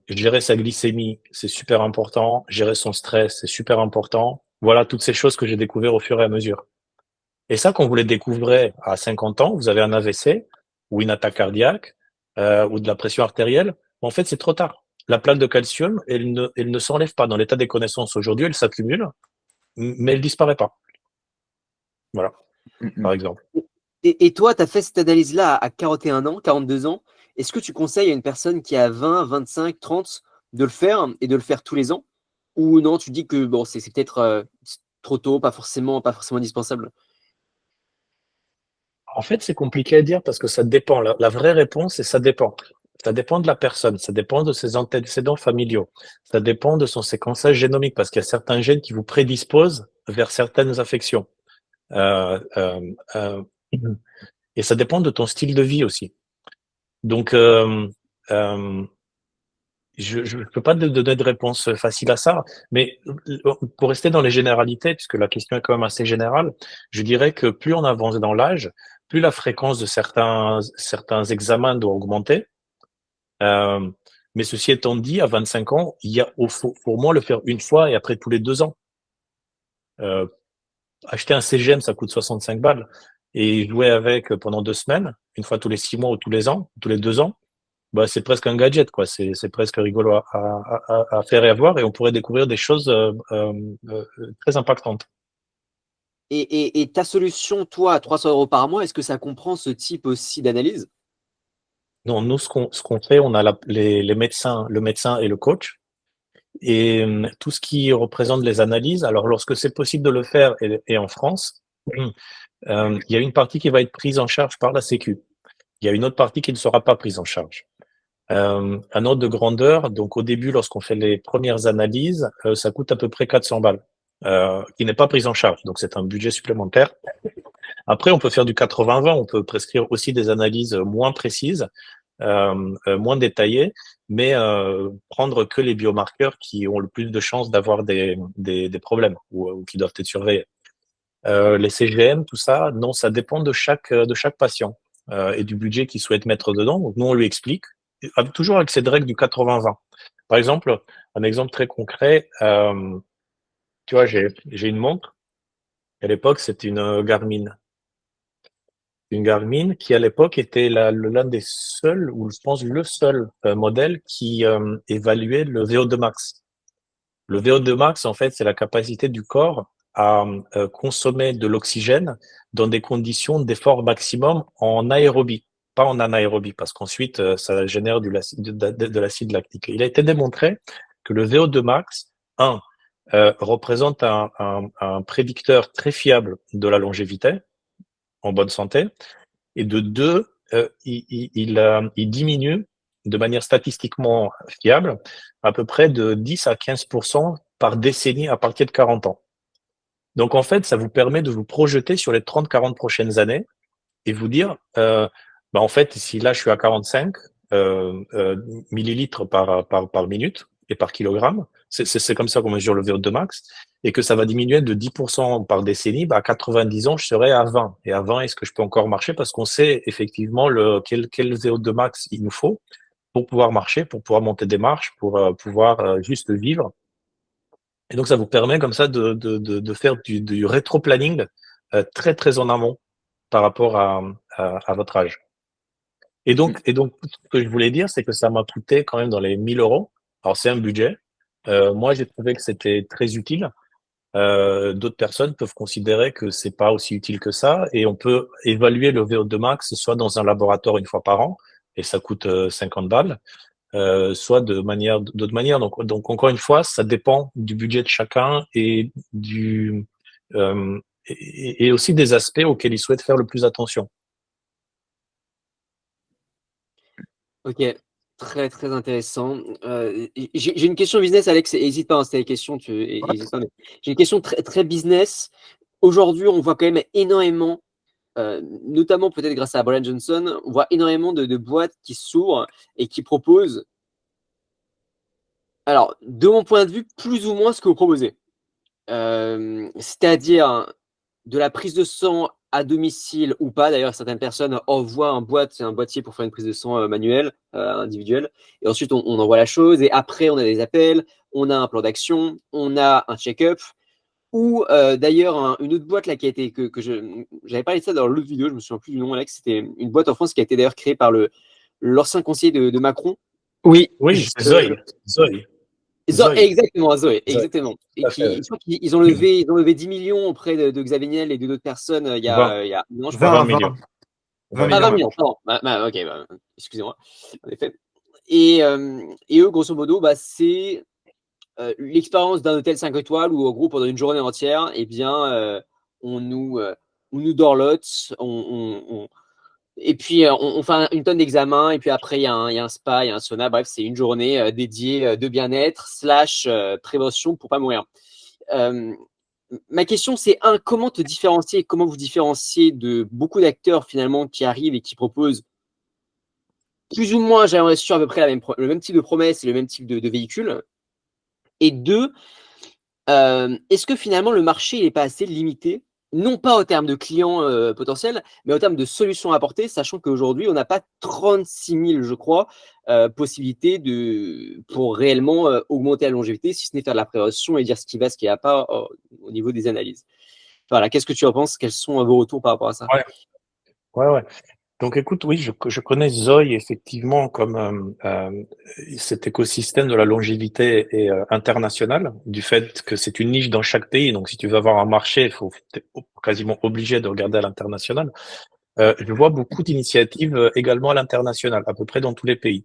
Gérer sa glycémie, c'est super important. Gérer son stress, c'est super important. Voilà toutes ces choses que j'ai découvert au fur et à mesure. Et ça, quand vous les découvrez à 50 ans, vous avez un AVC ou une attaque cardiaque ou de la pression artérielle, en fait, c'est trop tard. La plaque de calcium, elle ne s'enlève pas. Dans l'état des connaissances aujourd'hui, elle s'accumule, mais elle disparaît pas. Voilà, par exemple. Et toi, tu as fait cette analyse-là à 41 ans, 42 ans. Est-ce que tu conseilles à une personne qui a 20, 25, 30 de le faire et de le faire tous les ans? Ou non, tu dis que bon, c'est peut-être trop tôt, pas forcément indispensable? En fait, c'est compliqué à dire parce que ça dépend. La vraie réponse, c'est ça dépend. Ça dépend de la personne, ça dépend de ses antécédents familiaux, ça dépend de son séquençage génomique parce qu'il y a certains gènes qui vous prédisposent vers certaines affections. Euh, euh, euh, et ça dépend de ton style de vie aussi. Donc, euh, je ne peux pas te donner de réponse facile à ça, mais pour rester dans les généralités, puisque la question est quand même assez générale, je dirais que plus on avance dans l'âge, plus la fréquence de certains examens doit augmenter. Mais ceci étant dit, à 25 ans, il y a pour moi le faire une fois et après tous les 2 ans. Acheter un CGM, ça coûte 65 balles. Et jouer avec pendant 2 semaines, une fois tous les 6 mois ou tous les ans, tous les 2 ans, bah, c'est presque un gadget, quoi. C'est presque rigolo à faire et à voir, et on pourrait découvrir des choses très impactantes. Et ta solution, toi, à 300 € par mois, est-ce que ça comprend ce type aussi d'analyse? Non, nous, ce qu'on fait, on a les médecins, le médecin et le coach. Et tout ce qui représente les analyses, alors lorsque c'est possible de le faire et en France, il y a une partie qui va être prise en charge par la Sécu. Il y a une autre partie qui ne sera pas prise en charge. Un ordre de grandeur, donc au début, lorsqu'on fait les premières analyses, ça coûte à peu près 400 balles, qui n'est pas prise en charge. Donc c'est un budget supplémentaire. Après, on peut faire du 80-20, on peut prescrire aussi des analyses moins précises, moins détaillées, mais prendre que les biomarqueurs qui ont le plus de chances d'avoir des problèmes ou qui doivent être surveillés. Les CGM, tout ça, non, ça dépend de chaque patient et du budget qu'il souhaite mettre dedans. Donc nous, on lui explique, toujours avec cette règle du 80-20. Par exemple, un exemple très concret, tu vois, j'ai une montre. À l'époque, c'était une Garmin. Une Garmin qui, à l'époque, était l'un des seuls, ou je pense le seul modèle qui évaluait le VO2 max. Le VO2 max, en fait, c'est la capacité du corps à consommer de l'oxygène dans des conditions d'effort maximum en aérobie, pas en anaérobie, parce qu'ensuite, ça génère de l'acide lactique. Il a été démontré que le VO2 max, représente un prédicteur très fiable de la longévité en bonne santé, et de deux, il diminue de manière statistiquement fiable à peu près de 10 à 15% par décennie à partir de 40 ans. Donc en fait, ça vous permet de vous projeter sur les 30-40 prochaines années et vous dire, en fait, si là je suis à 45 millilitres par minute et par kilogramme, c'est comme ça qu'on mesure le VO2 max, et que ça va diminuer de 10% par décennie, à 90 ans, je serai à 20. Et à 20, est-ce que je peux encore marcher? Parce qu'on sait effectivement quel VO2 max il nous faut pour pouvoir marcher, pour pouvoir monter des marches, pour pouvoir juste vivre. Et donc, ça vous permet comme ça de faire du rétro-planning très, très en amont par rapport à votre âge. Et donc, ce que je voulais dire, c'est que ça m'a coûté quand même dans les 1 000 €. Alors, c'est un budget. Moi, j'ai trouvé que c'était très utile. D'autres personnes peuvent considérer que c'est pas aussi utile que ça, et on peut évaluer le VO2 max soit dans un laboratoire une fois par an, et ça coûte 50 balles, soit d'autres manières. Donc, encore une fois, ça dépend du budget de chacun et et aussi des aspects auxquels il souhaite faire le plus attention. Ok, très très intéressant. J'ai une question business, Alex, n'hésite pas, hein, si t'as des questions, hésite pas, mais j'ai une question très, très business. Aujourd'hui, on voit quand même énormément, notamment peut-être grâce à Brian Johnson, on voit énormément de boîtes qui s'ouvrent et qui proposent, alors, de mon point de vue, plus ou moins ce que vous proposez. C'est-à-dire de la prise de sang à domicile ou pas. D'ailleurs, certaines personnes envoient un boîtier pour faire une prise de sang manuelle, individuelle. Et ensuite, on envoie la chose. Et après, on a des appels, on a un plan d'action, on a un check-up. Ou d'ailleurs, une autre boîte là, qui a été j'avais parlé de ça dans l'autre vidéo, je me souviens plus du nom, Alex. C'était une boîte en France qui a été d'ailleurs créée par l'ancien conseiller de Macron. Oui, c'est Zoe. Zoe. Exactement, Zoé, Zoe. exactement. Et Tout je crois qu'ils ont levé 10 millions auprès de Xavier Niel et d'autres personnes il y a non, je crois. 20 millions. 20 Ah, 20 millions. millions, pardon. Ok, excusez-moi. En effet. Et eux, grosso modo, c'est l'expérience d'un hôtel 5 étoiles où, en gros, pendant une journée entière, eh bien, on nous dorlote, et puis on fait une tonne d'examens, et puis après il y a un spa, il y a un sauna. Bref, c'est une journée dédiée de bien-être / prévention pour pas mourir. Ma question, c'est comment te différencier, comment vous différencier de beaucoup d'acteurs finalement qui arrivent et qui proposent plus ou moins, j'aimerais sûr, à peu près le même type de promesse et le même type de véhicule. Et deux, est-ce que finalement le marché n'est pas assez limité non pas au terme de clients potentiels, mais au terme de solutions apportées, sachant qu'aujourd'hui, on n'a pas 36 000, je crois, possibilités pour réellement augmenter la longévité, si ce n'est faire de la prévention et dire ce qui va, ce qui ne va pas au niveau des analyses. Voilà, qu'est-ce que tu en penses? Quels sont vos retours par rapport à ça? Ouais, ouais, ouais. Donc écoute, oui, je connais Zoï effectivement comme cet écosystème de la longévité est international, du fait que c'est une niche dans chaque pays. Donc si tu veux avoir un marché, il faut t'es quasiment obligé de regarder à l'international. Je vois beaucoup d'initiatives également à l'international, à peu près dans tous les pays.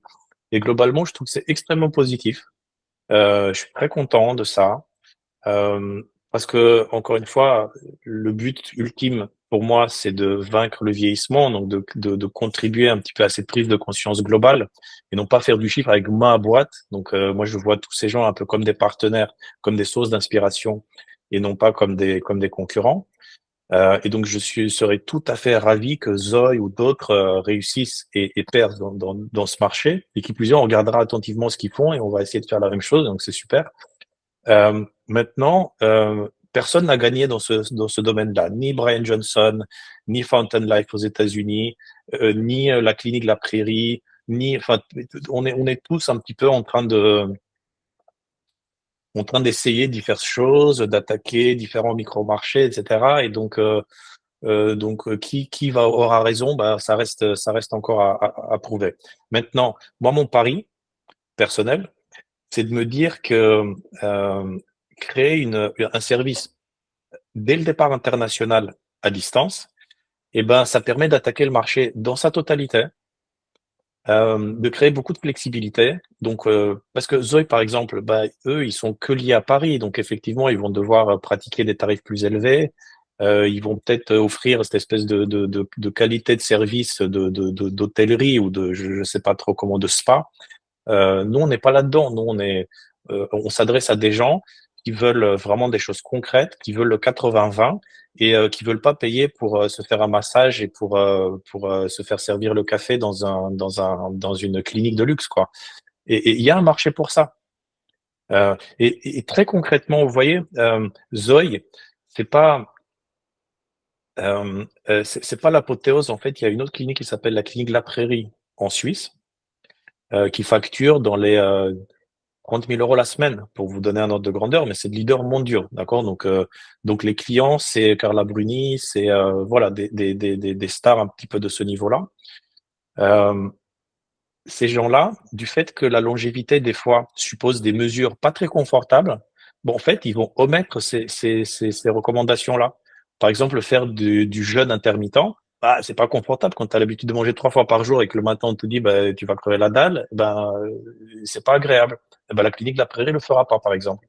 Et globalement, je trouve que c'est extrêmement positif. Je suis très content de ça. Parce que, encore une fois, le but ultime pour moi, c'est de vaincre le vieillissement, donc de contribuer un petit peu à cette prise de conscience globale et non pas faire du chiffre avec ma boîte. Donc, moi, je vois tous ces gens un peu comme des partenaires, comme des sources d'inspiration et non pas comme des concurrents. Et donc, serais tout à fait ravi que Zoe ou d'autres réussissent et percent dans ce marché. Et qui plus est, on regardera attentivement ce qu'ils font et on va essayer de faire la même chose. Donc, c'est super. Maintenant, personne n'a gagné dans ce domaine-là, ni Brian Johnson, ni Fountain Life aux États-Unis, ni la clinique La Prairie, enfin, on est tous un petit peu en train d'essayer diverses choses, d'attaquer différents micro-marchés, etc. Et qui aura raison, bah, ça reste encore à prouver. Maintenant, moi, mon pari personnel, c'est de me dire que créer un service dès le départ international à distance, eh ben, ça permet d'attaquer le marché dans sa totalité, de créer beaucoup de flexibilité. Donc, parce que Zoe, par exemple, bah, eux, ils sont que liés à Paris, donc effectivement, ils vont devoir pratiquer des tarifs plus élevés. Ils vont peut-être offrir cette espèce de qualité de service d'hôtellerie ou je ne sais pas trop comment, de spa. Nous, on n'est pas là-dedans. Nous, on s'adresse à des gens qui veulent vraiment des choses concrètes, qui veulent le 80-20 et qui veulent pas payer pour se faire un massage et pour se faire servir le café dans une clinique de luxe, quoi. Et il y a un marché pour ça. Et très concrètement, vous voyez, Zoe, c'est pas c'est pas l'apothéose. En fait, il y a une autre clinique qui s'appelle la clinique La Prairie en Suisse, qui facture dans les 30 000 € la semaine, pour vous donner un ordre de grandeur, mais c'est de leaders mondiaux, d'accord? Donc les clients, c'est Carla Bruni, c'est voilà des stars un petit peu de ce niveau-là. Euh, Ces gens-là, du fait que la longévité des fois suppose des mesures pas très confortables, bon, en fait, ils vont omettre ces recommandations-là. Par exemple, faire du jeûne intermittent, bah, c'est pas confortable quand tu as l'habitude de manger 3 fois par jour et que le matin on te dit bah, tu vas crever la dalle, ben c'est pas agréable. Eh ben, la clinique de la Prairie le fera pas, par exemple.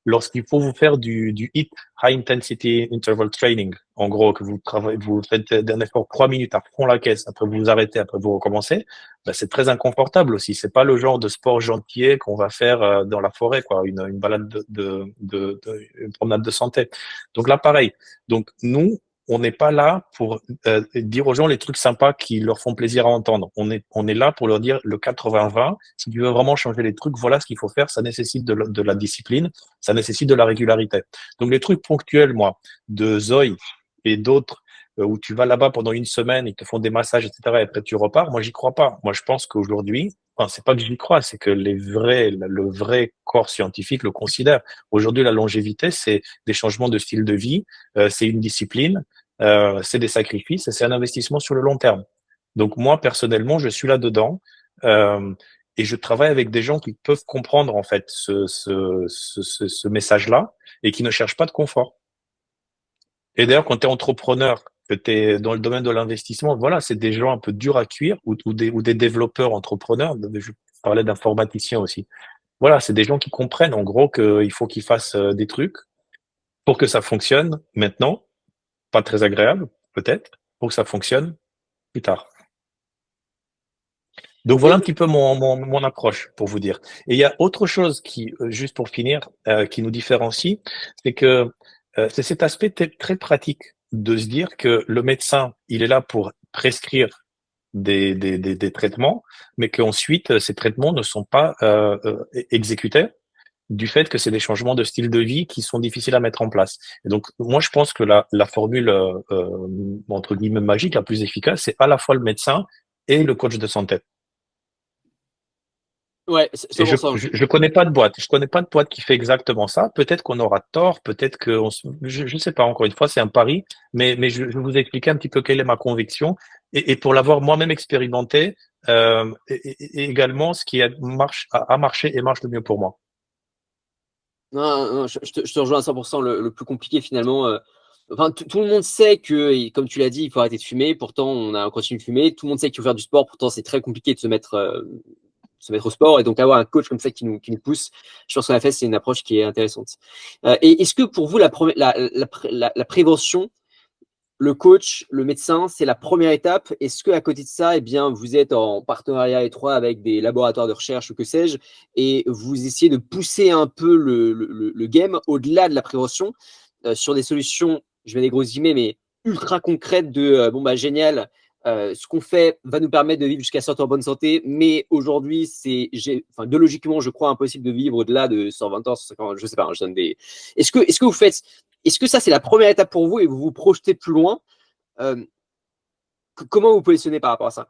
Lorsqu'il faut vous faire du HIIT, High Intensity Interval Training, en gros, que vous travaillez, vous faites un effort 3 minutes à fond la caisse, après vous arrêtez, après vous recommencez, ben c'est très inconfortable aussi. C'est pas le genre de sport gentil qu'on va faire dans la forêt, quoi, une balade une promenade de santé. Donc là, pareil. Donc nous, on n'est pas là pour dire aux gens les trucs sympas qui leur font plaisir à entendre. On est là pour leur dire le 80-20. Si tu veux vraiment changer les trucs, voilà ce qu'il faut faire. Ça nécessite de la discipline, ça nécessite de la régularité. Donc les trucs ponctuels, moi, de Zoe et d'autres, où tu vas là-bas pendant une semaine, ils te font des massages, etc. Et après tu repars. Moi, j'y crois pas. Moi, je pense qu'aujourd'hui, enfin, c'est pas que j'y crois, c'est que le vrai corps scientifique le considère. Aujourd'hui, la longévité, c'est des changements de style de vie, c'est une discipline, c'est des sacrifices et c'est un investissement sur le long terme. Donc moi, personnellement, je suis là-dedans. Et je travaille avec des gens qui peuvent comprendre en fait ce message-là et qui ne cherchent pas de confort. Et d'ailleurs, quand tu es entrepreneur, que tu es dans le domaine de l'investissement, voilà, c'est des gens un peu durs à cuire ou des développeurs entrepreneurs. Je parlais d'informaticiens aussi. Voilà, c'est des gens qui comprennent en gros qu'il faut qu'ils fassent des trucs pour que ça fonctionne maintenant, pas très agréable peut-être, pour que ça fonctionne plus tard. Donc voilà un petit peu mon approche pour vous dire. Et il y a autre chose qui, juste pour finir, qui nous différencie, c'est que c'est cet aspect très pratique de se dire que le médecin, il est là pour prescrire des traitements, mais qu'ensuite ces traitements ne sont pas exécutés du fait que c'est des changements de style de vie qui sont difficiles à mettre en place. Et donc, moi, je pense que la formule, entre guillemets, magique, la plus efficace, c'est à la fois le médecin et le coach de santé. Ouais, Et 100%. je connais pas de boîte. Je connais pas de boîte qui fait exactement ça. Peut-être qu'on aura tort, peut-être que je sais pas. Encore une fois, c'est un pari, mais je vais vous expliquer un petit peu quelle est ma conviction et pour l'avoir moi-même expérimenté, et également ce qui a marché et marche le mieux pour moi. Non, non, je te rejoins à 100%. Le plus compliqué finalement, enfin, tout le monde sait que, et comme tu l'as dit, il faut arrêter de fumer. Pourtant, on continue de fumer. Tout le monde sait qu'il faut faire du sport. Pourtant, c'est très compliqué de se mettre au sport. Et donc, avoir un coach comme ça qui nous pousse, je pense qu'en effet, c'est une approche qui est intéressante. Et est-ce que pour vous, la prévention, le coach, le médecin, c'est la première étape. Est-ce qu'à côté de ça, eh bien, vous êtes en partenariat étroit avec des laboratoires de recherche ou que sais-je, et vous essayez de pousser un peu le game au-delà de la prévention sur des solutions, je mets des gros guillemets, mais ultra concrètes de bon, bah, génial, ce qu'on fait va nous permettre de vivre jusqu'à 100 ans en bonne santé, mais aujourd'hui, enfin, biologiquement, je crois impossible de vivre au-delà de 120 ans, 150, je sais pas, hein, je donne des. Est-ce que vous faites est-ce que ça, c'est la première étape pour vous et vous vous projetez plus loin? euh, Comment vous positionnez par rapport à ça?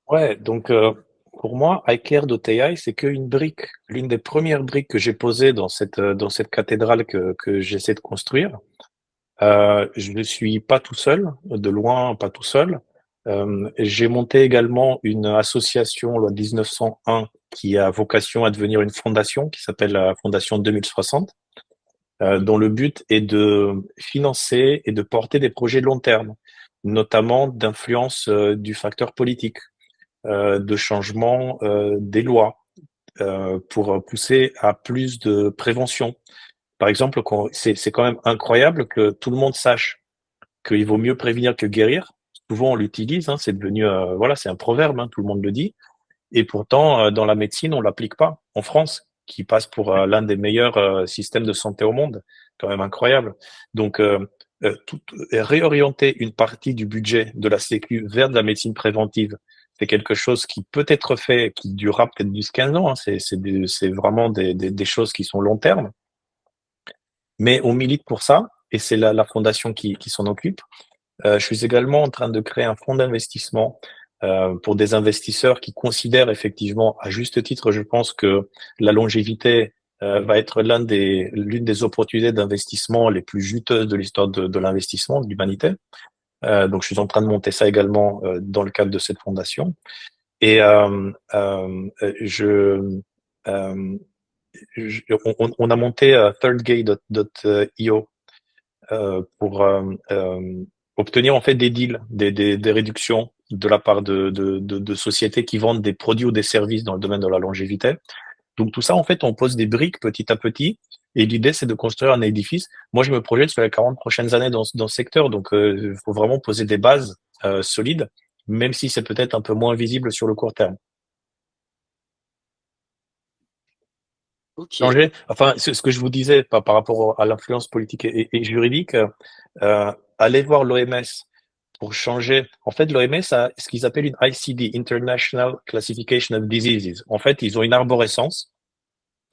Ouais, donc pour moi, iCare.ai, c'est qu'une brique, l'une des premières briques que j'ai posées dans cette cathédrale que j'essaie de construire. Je ne suis pas tout seul, de loin pas tout seul. J'ai monté également une association, loi 1901, qui a vocation à devenir une fondation, qui s'appelle la Fondation 2060, dont le but est de financer et de porter des projets de long terme, notamment d'influence du facteur politique, de changement des lois, pour pousser à plus de prévention. Par exemple, c'est quand même incroyable que tout le monde sache qu'il vaut mieux prévenir que guérir. Souvent, on l'utilise, hein, c'est devenu, voilà, c'est un proverbe, hein, tout le monde le dit. Et pourtant, dans la médecine, on l'applique pas. En France, qui passe pour l'un des meilleurs systèmes de santé au monde, quand même incroyable. Donc, réorienter une partie du budget de la Sécu vers de la médecine préventive, c'est quelque chose qui peut être fait, qui durera peut-être 10-15 ans. Hein. C'est vraiment des choses qui sont long terme. Mais on milite pour ça, et c'est la fondation qui s'en occupe. Je suis également en train de créer un fonds d'investissement pour des investisseurs qui considèrent effectivement, à juste titre, je pense que la longévité va être l'une des opportunités d'investissement les plus juteuses de l'histoire de l'investissement, de l'humanité. Donc, je suis en train de monter ça également dans le cadre de cette fondation. Et euh, on a monté thirdgate.io pour obtenir en fait des deals, des réductions de la part de sociétés qui vendent des produits ou des services dans le domaine de la longévité. Donc tout ça, en fait, on pose des briques petit à petit. Et l'idée, c'est de construire un édifice. Moi, je me projette sur les 40 prochaines années dans ce secteur. Donc, il faut vraiment poser des bases solides, même si c'est peut-être un peu moins visible sur le court terme. Ok. Changer, enfin, ce que je vous disais par rapport à l'influence politique et juridique, allez voir l'OMS pour changer. En fait, l'OMS a ce qu'ils appellent une ICD, International Classification of Diseases. En fait, ils ont une arborescence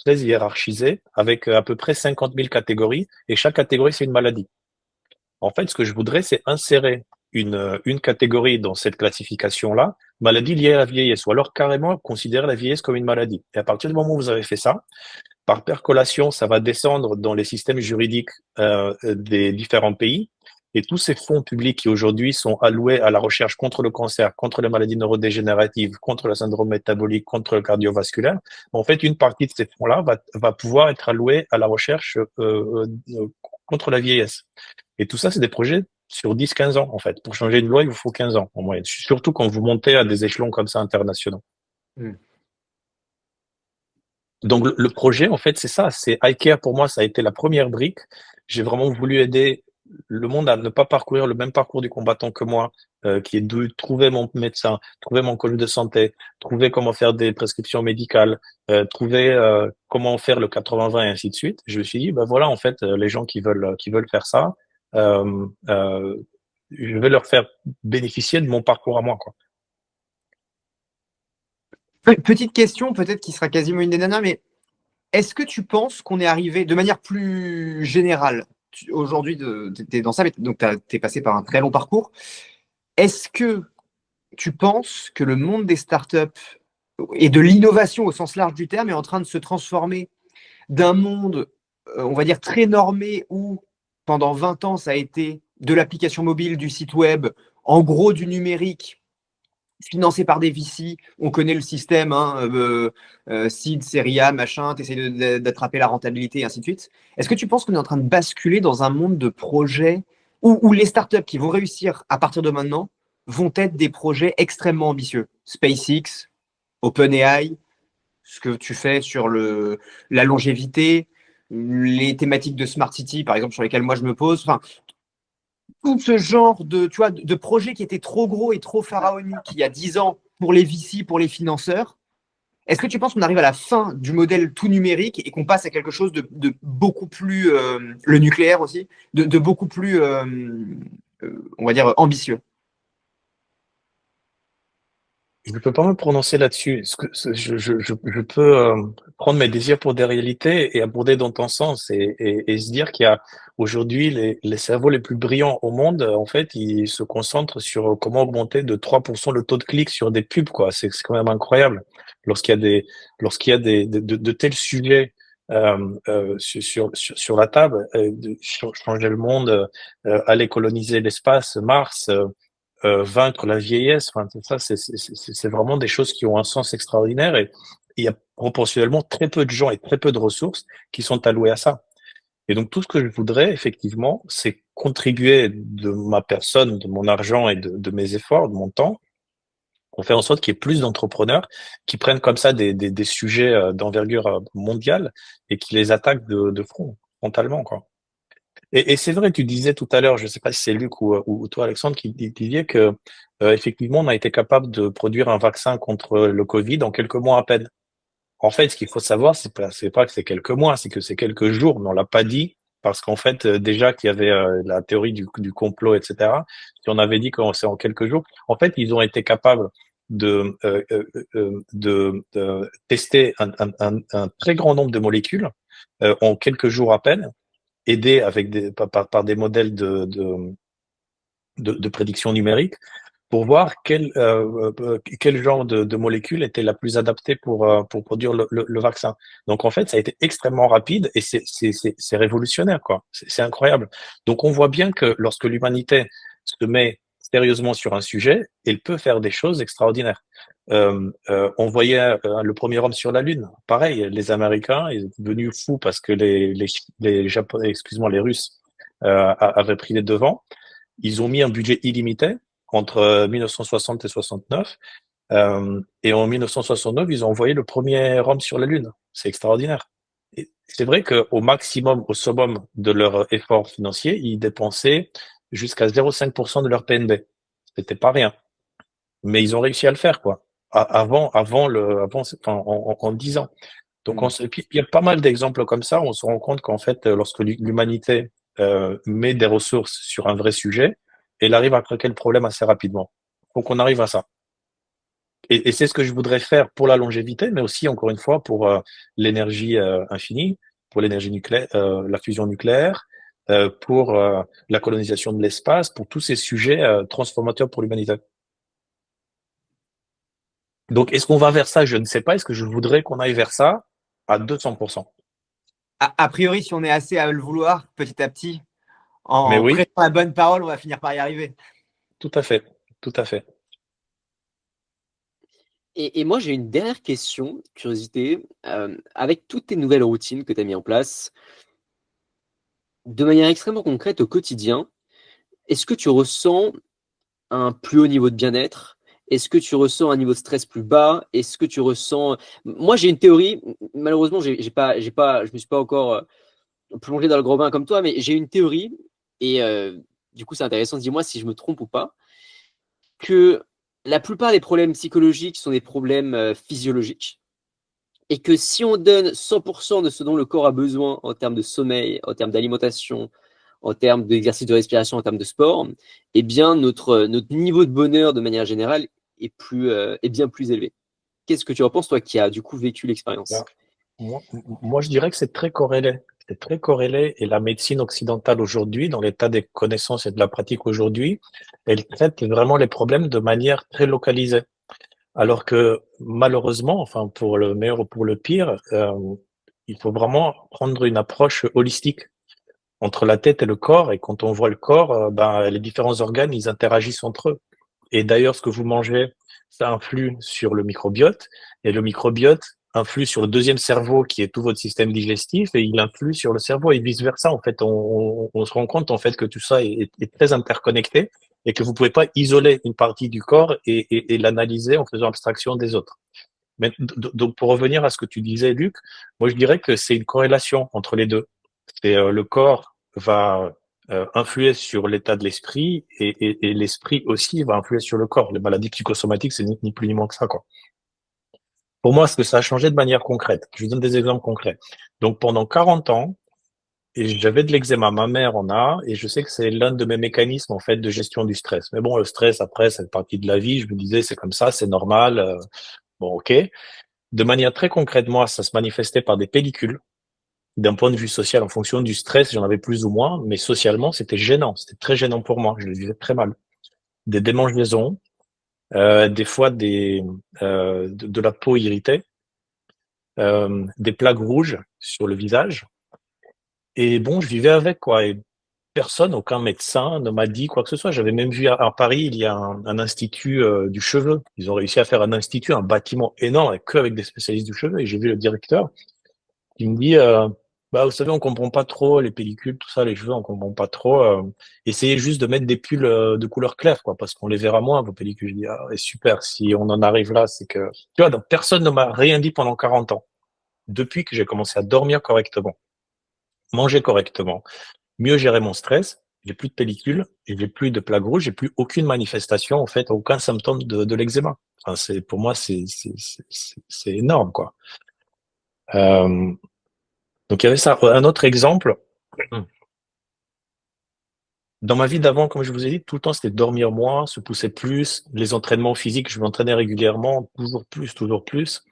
très hiérarchisée avec à peu près 50 000 catégories et chaque catégorie, c'est une maladie. En fait, ce que je voudrais, c'est insérer une catégorie dans cette classification-là, maladie liée à la vieillesse, ou alors carrément considérer la vieillesse comme une maladie. Et à partir du moment où vous avez fait ça, par percolation, ça va descendre dans les systèmes juridiques des différents pays. Et tous ces fonds publics qui aujourd'hui sont alloués à la recherche contre le cancer, contre les maladies neurodégénératives, contre le syndrome métabolique, contre le cardiovasculaire, en fait, une partie de ces fonds-là va pouvoir être allouée à la recherche contre la vieillesse. Et tout ça, c'est des projets sur 10-15 ans, en fait. Pour changer une loi, il vous faut 15 ans en moyenne. Surtout quand vous montez à des échelons comme ça internationaux. Hmm. Donc le projet, en fait, c'est ça. C'est iCare pour moi, ça a été la première brique. J'ai vraiment voulu aider le monde à ne pas parcourir le même parcours du combattant que moi, qui est de trouver mon médecin, trouver mon coach de santé, trouver comment faire des prescriptions médicales, trouver comment faire le 80-20 et ainsi de suite. Je me suis dit, ben voilà, en fait, les gens qui veulent faire ça, euh, euh, je vais leur faire bénéficier de mon parcours à moi, quoi. Petite question, peut-être qui sera quasiment une des dernières, mais est-ce que tu penses qu'on est arrivé de manière plus générale, aujourd'hui, tu es dans ça, mais donc tu es passé par un très long parcours. Est-ce que tu penses que le monde des startups et de l'innovation au sens large du terme est en train de se transformer d'un monde, on va dire, très normé où pendant 20 ans, ça a été de l'application mobile, du site web, en gros du numérique, financé par des VC, on connaît le système, seed, série A, machin, tu essaies d'attraper la rentabilité et ainsi de suite. Est-ce que tu penses qu'on est en train de basculer dans un monde de projets où les startups qui vont réussir à partir de maintenant vont être des projets extrêmement ambitieux? SpaceX, OpenAI, ce que tu fais sur la longévité, les thématiques de Smart City, par exemple, sur lesquelles moi je me pose. Enfin, tout ce genre de projets qui étaient trop gros et trop pharaoniques il y a 10 ans pour les VC, pour les financeurs. Est-ce que tu penses qu'on arrive à la fin du modèle tout numérique et qu'on passe à quelque chose de beaucoup plus, le nucléaire aussi, de beaucoup plus, on va dire, ambitieux? Je ne peux pas me prononcer là-dessus. Je peux prendre mes désirs pour des réalités et aborder dans ton sens et se dire qu'il y a aujourd'hui les cerveaux les plus brillants au monde, en fait, ils se concentrent sur comment augmenter de 3% le taux de clic sur des pubs, quoi. C'est quand même incroyable. Lorsqu'il y a de tels sujets sur la table, changer le monde, aller coloniser l'espace, Mars. Vaincre la vieillesse, enfin, ça, c'est vraiment des choses qui ont un sens extraordinaire et il y a proportionnellement très peu de gens et très peu de ressources qui sont alloués à ça. Et donc, tout ce que je voudrais, effectivement, c'est contribuer de ma personne, de mon argent et de mes efforts, de mon temps, pour faire en sorte qu'il y ait plus d'entrepreneurs qui prennent comme ça des sujets d'envergure mondiale et qui les attaquent de front, frontalement, quoi. Et c'est vrai, tu disais tout à l'heure, je ne sais pas si c'est Luc ou toi, Alexandre, qui disait que effectivement, on a été capable de produire un vaccin contre le Covid en quelques mois à peine. En fait, ce qu'il faut savoir, c'est pas que c'est quelques mois, c'est que c'est quelques jours. Mais on l'a pas dit parce qu'en fait, déjà qu'il y avait la théorie du complot, etc. Si on avait dit que c'est en quelques jours, en fait, ils ont été capables de tester un très grand nombre de molécules en quelques jours à peine aidé avec par des modèles de prédiction numérique pour voir quel genre de molécule était la plus adaptée pour produire le vaccin. Donc en fait, ça a été extrêmement rapide et c'est révolutionnaire, quoi. C'est incroyable. Donc on voit bien que lorsque l'humanité se met sérieusement sur un sujet, elle peut faire des choses extraordinaires. On voyait le premier homme sur la Lune. Pareil, les Américains, ils sont devenus fous parce que les Japonais, excuse-moi, les Russes avaient pris les devants. Ils ont mis un budget illimité entre 1960 et 69. Et en 1969, ils ont envoyé le premier homme sur la Lune. C'est extraordinaire. Et c'est vrai qu'au maximum, au summum de leur effort financier, ils dépensaient jusqu'à 0,5% de leur PNB. C'était pas rien. Mais ils ont réussi à le faire, quoi. En 10 ans. Donc, il y a pas mal d'exemples comme ça. On se rend compte qu'en fait, lorsque l'humanité met des ressources sur un vrai sujet, elle arrive à craquer le problème assez rapidement. Faut qu'on arrive à ça. Et c'est ce que je voudrais faire pour la longévité, mais aussi, encore une fois, pour l'énergie infinie, pour l'énergie nucléaire, la fusion nucléaire, pour la colonisation de l'espace, pour tous ces sujets transformateurs pour l'humanité. Donc, est-ce qu'on va vers ça? Je ne sais pas. Est-ce que je voudrais qu'on aille vers ça à 200%? A priori, si on est assez à le vouloir, petit à petit, Mais en oui, prêtant la bonne parole, on va finir par y arriver. tout à fait, tout à fait. Et moi, j'ai une dernière question, curiosité. Avec toutes tes nouvelles routines que tu as mis en place, de manière extrêmement concrète au quotidien, est-ce que tu ressens un plus haut niveau de bien-être? Est-ce que tu ressens un niveau de stress plus bas? Est-ce que tu ressens... Moi, j'ai une théorie. Malheureusement, je me suis pas encore plongé dans le gros bain comme toi, mais j'ai une théorie. Et du coup, c'est intéressant. Dis-moi si je me trompe ou pas. Que la plupart des problèmes psychologiques sont des problèmes physiologiques. Et que si on donne 100% de ce dont le corps a besoin en termes de sommeil, en termes d'alimentation, en termes d'exercice de respiration, en termes de sport, eh bien notre niveau de bonheur de manière générale est bien plus élevé. Qu'est-ce que tu en penses, toi qui as du coup vécu l'expérience? Moi, je dirais que c'est très corrélé. C'est très corrélé et la médecine occidentale aujourd'hui, dans l'état des connaissances et de la pratique aujourd'hui, elle traite vraiment les problèmes de manière très localisée. Alors que malheureusement, enfin pour le meilleur ou pour le pire, il faut vraiment prendre une approche holistique entre la tête et le corps. Et quand on voit le corps, ben, les différents organes, ils interagissent entre eux. Et d'ailleurs, ce que vous mangez, ça influe sur le microbiote, et le microbiote influe sur le deuxième cerveau, qui est tout votre système digestif, et il influe sur le cerveau, et vice-versa. En fait, on se rend compte en fait que tout ça est très interconnecté, et que vous pouvez pas isoler une partie du corps et l'analyser en faisant abstraction des autres. Mais, donc, pour revenir à ce que tu disais, Luc, moi, je dirais que c'est une corrélation entre les deux. C'est le corps va influer sur l'état de l'esprit et l'esprit aussi va influer sur le corps. Les maladies psychosomatiques, c'est ni plus ni moins que ça, quoi. Pour moi, ce que ça a changé de manière concrète. Je vous donne des exemples concrets. Donc, pendant 40 ans, et j'avais de l'eczéma. Ma mère en a, et je sais que c'est l'un de mes mécanismes, en fait, de gestion du stress. Mais bon, le stress, après, c'est partie de la vie. Je me disais, c'est comme ça, c'est normal. Bon, ok. De manière très concrète, moi, ça se manifestait par des pellicules. D'un point de vue social, en fonction du stress, j'en avais plus ou moins, mais socialement, c'était gênant. C'était très gênant pour moi. Je le vivais très mal. Des démangeaisons, des fois de la peau irritée, des plaques rouges sur le visage. Et bon, je vivais avec, quoi. Et personne, aucun médecin ne m'a dit quoi que ce soit. J'avais même vu à Paris, il y a un institut du cheveu. Ils ont réussi à faire un institut, un bâtiment énorme, que avec des spécialistes du cheveu. Et j'ai vu le directeur qui me dit, bah, vous savez, on comprend pas trop les pellicules, tout ça, les cheveux, on comprend pas trop. Essayez juste de mettre des pulls de couleur claire, quoi, parce qu'on les verra moins, vos pellicules. Je dis, ah, ouais, super, si on en arrive là, c'est que, tu vois, donc personne ne m'a rien dit pendant 40 ans. Depuis que j'ai commencé à dormir correctement, manger correctement, mieux gérer mon stress, j'ai plus de pellicules, et j'ai plus de plaques rouges, j'ai plus aucune manifestation, en fait, aucun symptôme de l'eczéma. Enfin, pour moi, c'est énorme, quoi. Euh, donc, il y avait ça. Un autre exemple. Dans ma vie d'avant, comme je vous ai dit, tout le temps, c'était dormir moins, se pousser plus, les entraînements physiques, je m'entraînais régulièrement, toujours plus, toujours plus.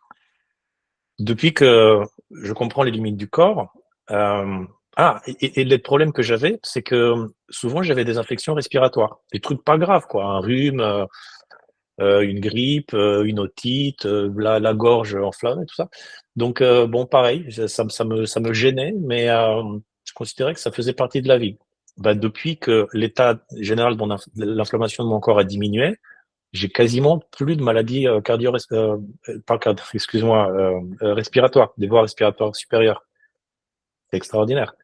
Depuis que je comprends les limites du corps, et les problèmes que j'avais, c'est que souvent j'avais des infections respiratoires, des trucs pas graves, quoi, un rhume, une grippe, une otite, la gorge enflammée, tout ça. Donc bon, pareil, ça me gênait, mais je considérais que ça faisait partie de la vie. Bah, depuis que l'état général de l'inflammation de mon corps a diminué, j'ai quasiment plus de maladies pas cardio, excuse-moi, respiratoires, des voies respiratoires supérieures. C'est extraordinaire.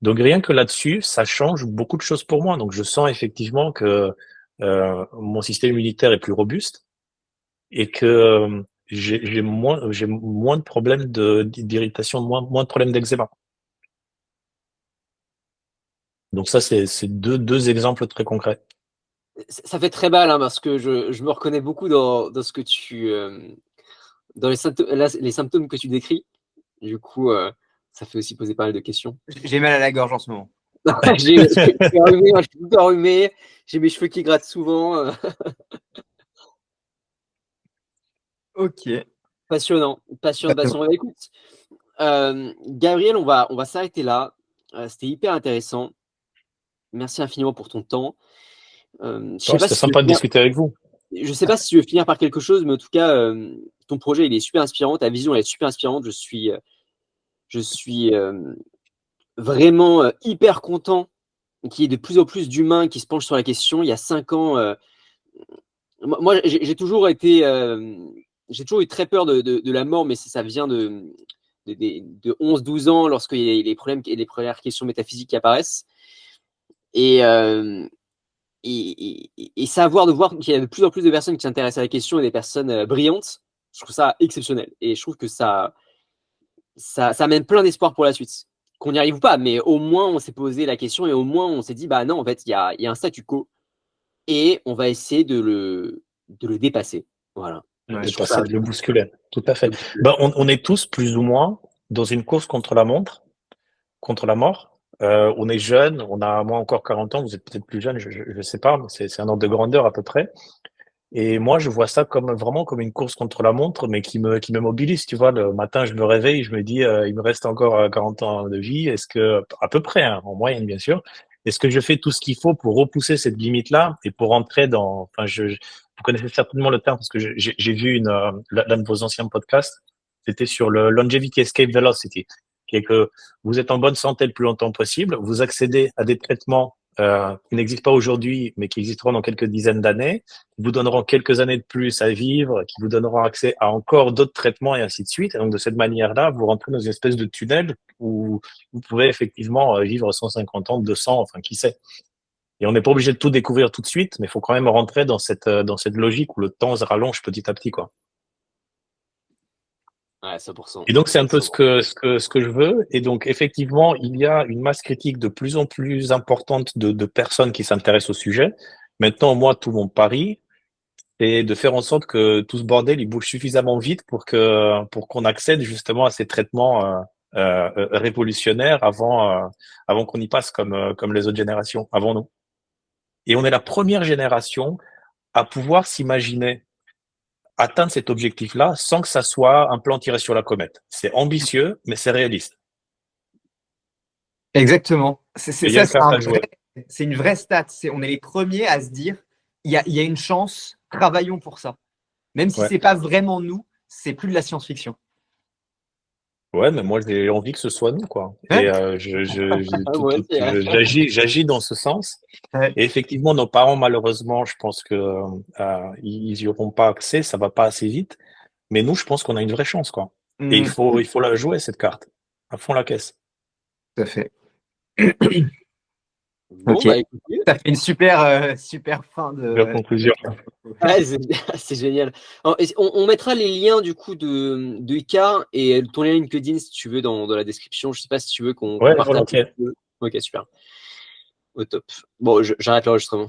Donc rien que là-dessus, ça change beaucoup de choses pour moi. Donc je sens effectivement que mon système immunitaire est plus robuste et que j'ai moins de problèmes d'irritation, moins de problèmes d'eczéma. Donc ça, c'est deux exemples très concrets. Ça fait très mal, hein, parce que je me reconnais beaucoup dans ce que dans les symptômes que tu décris. Du coup, ça fait aussi poser pas mal de questions. J'ai mal à la gorge en ce moment. Je suis enrhumé, je suis tout enrhumé, j'ai mes cheveux qui grattent souvent. Ok. Passionnant, passionnant, passionnant. Bah, écoute, Gabriel, on va s'arrêter là. C'était hyper intéressant. Merci infiniment pour ton temps. Je sais Ouais, pas c'était si tu veux sympa de finir, discuter avec vous. je sais pas si tu veux finir par quelque chose, mais en tout cas, ton projet, il est super inspirant. Ta vision, elle est super inspirante. Je suis vraiment hyper content qu'il y ait de plus en plus d'humains qui se penchent sur la question. Il y a 5 ans, moi, j'ai toujours eu très peur de la mort, mais ça vient de 11-12 ans, lorsqu'il y a les problèmes et les premières questions métaphysiques qui apparaissent. Et, euh, et savoir de voir qu'il y a de plus en plus de personnes qui s'intéressent à la question et des personnes brillantes, je trouve ça exceptionnel. Et je trouve que ça amène plein d'espoir pour la suite. Qu'on n'y arrive ou pas, mais au moins on s'est posé la question et au moins on s'est dit, bah non, en fait, il y a un statu quo et on va essayer de le dépasser. Voilà. Ouais, Et je je trouve trouve ça Dépasser, de le bousculer. Tout à fait. le Ben, on est tous plus ou moins dans une course contre la montre, contre la mort. On est jeune, on a moi encore 40 ans, vous êtes peut-être plus jeune, je sais pas, mais c'est un ordre de grandeur à peu près. Et moi, je vois ça comme vraiment comme une course contre la montre, mais qui me mobilise. Tu vois, le matin, je me réveille, je me dis, il me reste encore 40 ans de vie. Est-ce que, à peu près, hein, en moyenne, bien sûr, est-ce que je fais tout ce qu'il faut pour repousser cette limite-là et pour entrer dans, enfin, vous connaissez certainement le terme parce que j'ai vu l'un de vos anciens podcasts. C'était sur le Longevity Escape Velocity, qui est que vous êtes en bonne santé le plus longtemps possible, vous accédez à des traitements qui n'existent pas aujourd'hui, mais qui existeront dans quelques dizaines d'années, qui vous donneront quelques années de plus à vivre, qui vous donneront accès à encore d'autres traitements et ainsi de suite. Et donc, de cette manière-là, vous rentrez dans une espèce de tunnel où vous pouvez effectivement vivre 150 ans, 200, enfin, qui sait. Et on n'est pas obligé de tout découvrir tout de suite, mais il faut quand même rentrer dans cette logique où le temps se rallonge petit à petit, quoi. Ouais, 100%. Et donc, c'est un peu 100%. ce que je veux. Et donc, effectivement, il y a une masse critique de plus en plus importante de personnes qui s'intéressent au sujet. Maintenant, moi, tout mon pari, c'est de faire en sorte que tout ce bordel, il bouge suffisamment vite pour qu'on accède justement à ces traitements révolutionnaires avant qu'on y passe comme les autres générations avant nous. Et on est la première génération à pouvoir s'imaginer atteindre cet objectif-là sans que ça soit un plan tiré sur la comète. C'est ambitieux, mais c'est réaliste. Exactement. Et il y a Ça, une carte à jouer. c'est une vraie stat. On est les premiers à se dire, il y a une chance, travaillons pour ça. Même si Ouais. c'est pas vraiment nous, c'est plus de la science-fiction. Ouais, mais moi j'ai envie que ce soit nous, quoi. Ouais. Et Moi aussi, hein. j'agis dans ce sens. Ouais. Et effectivement, nos parents, malheureusement, je pense que ils y auront pas accès, ça va pas assez vite. Mais nous, je pense qu'on a une vraie chance, quoi. Et il faut la jouer cette carte à fond la caisse. Tout à fait. Bon, Ok. bah écoutez, Ça fait une super fin Belle de. conclusion. ouais, c'est génial. Alors, on mettra les liens du coup de Icar et ton lien LinkedIn si tu veux dans la description. Je sais pas si tu veux qu'on Ouais, partage. volontiers. Ok, super. Au top. Bon, j'arrête l'enregistrement.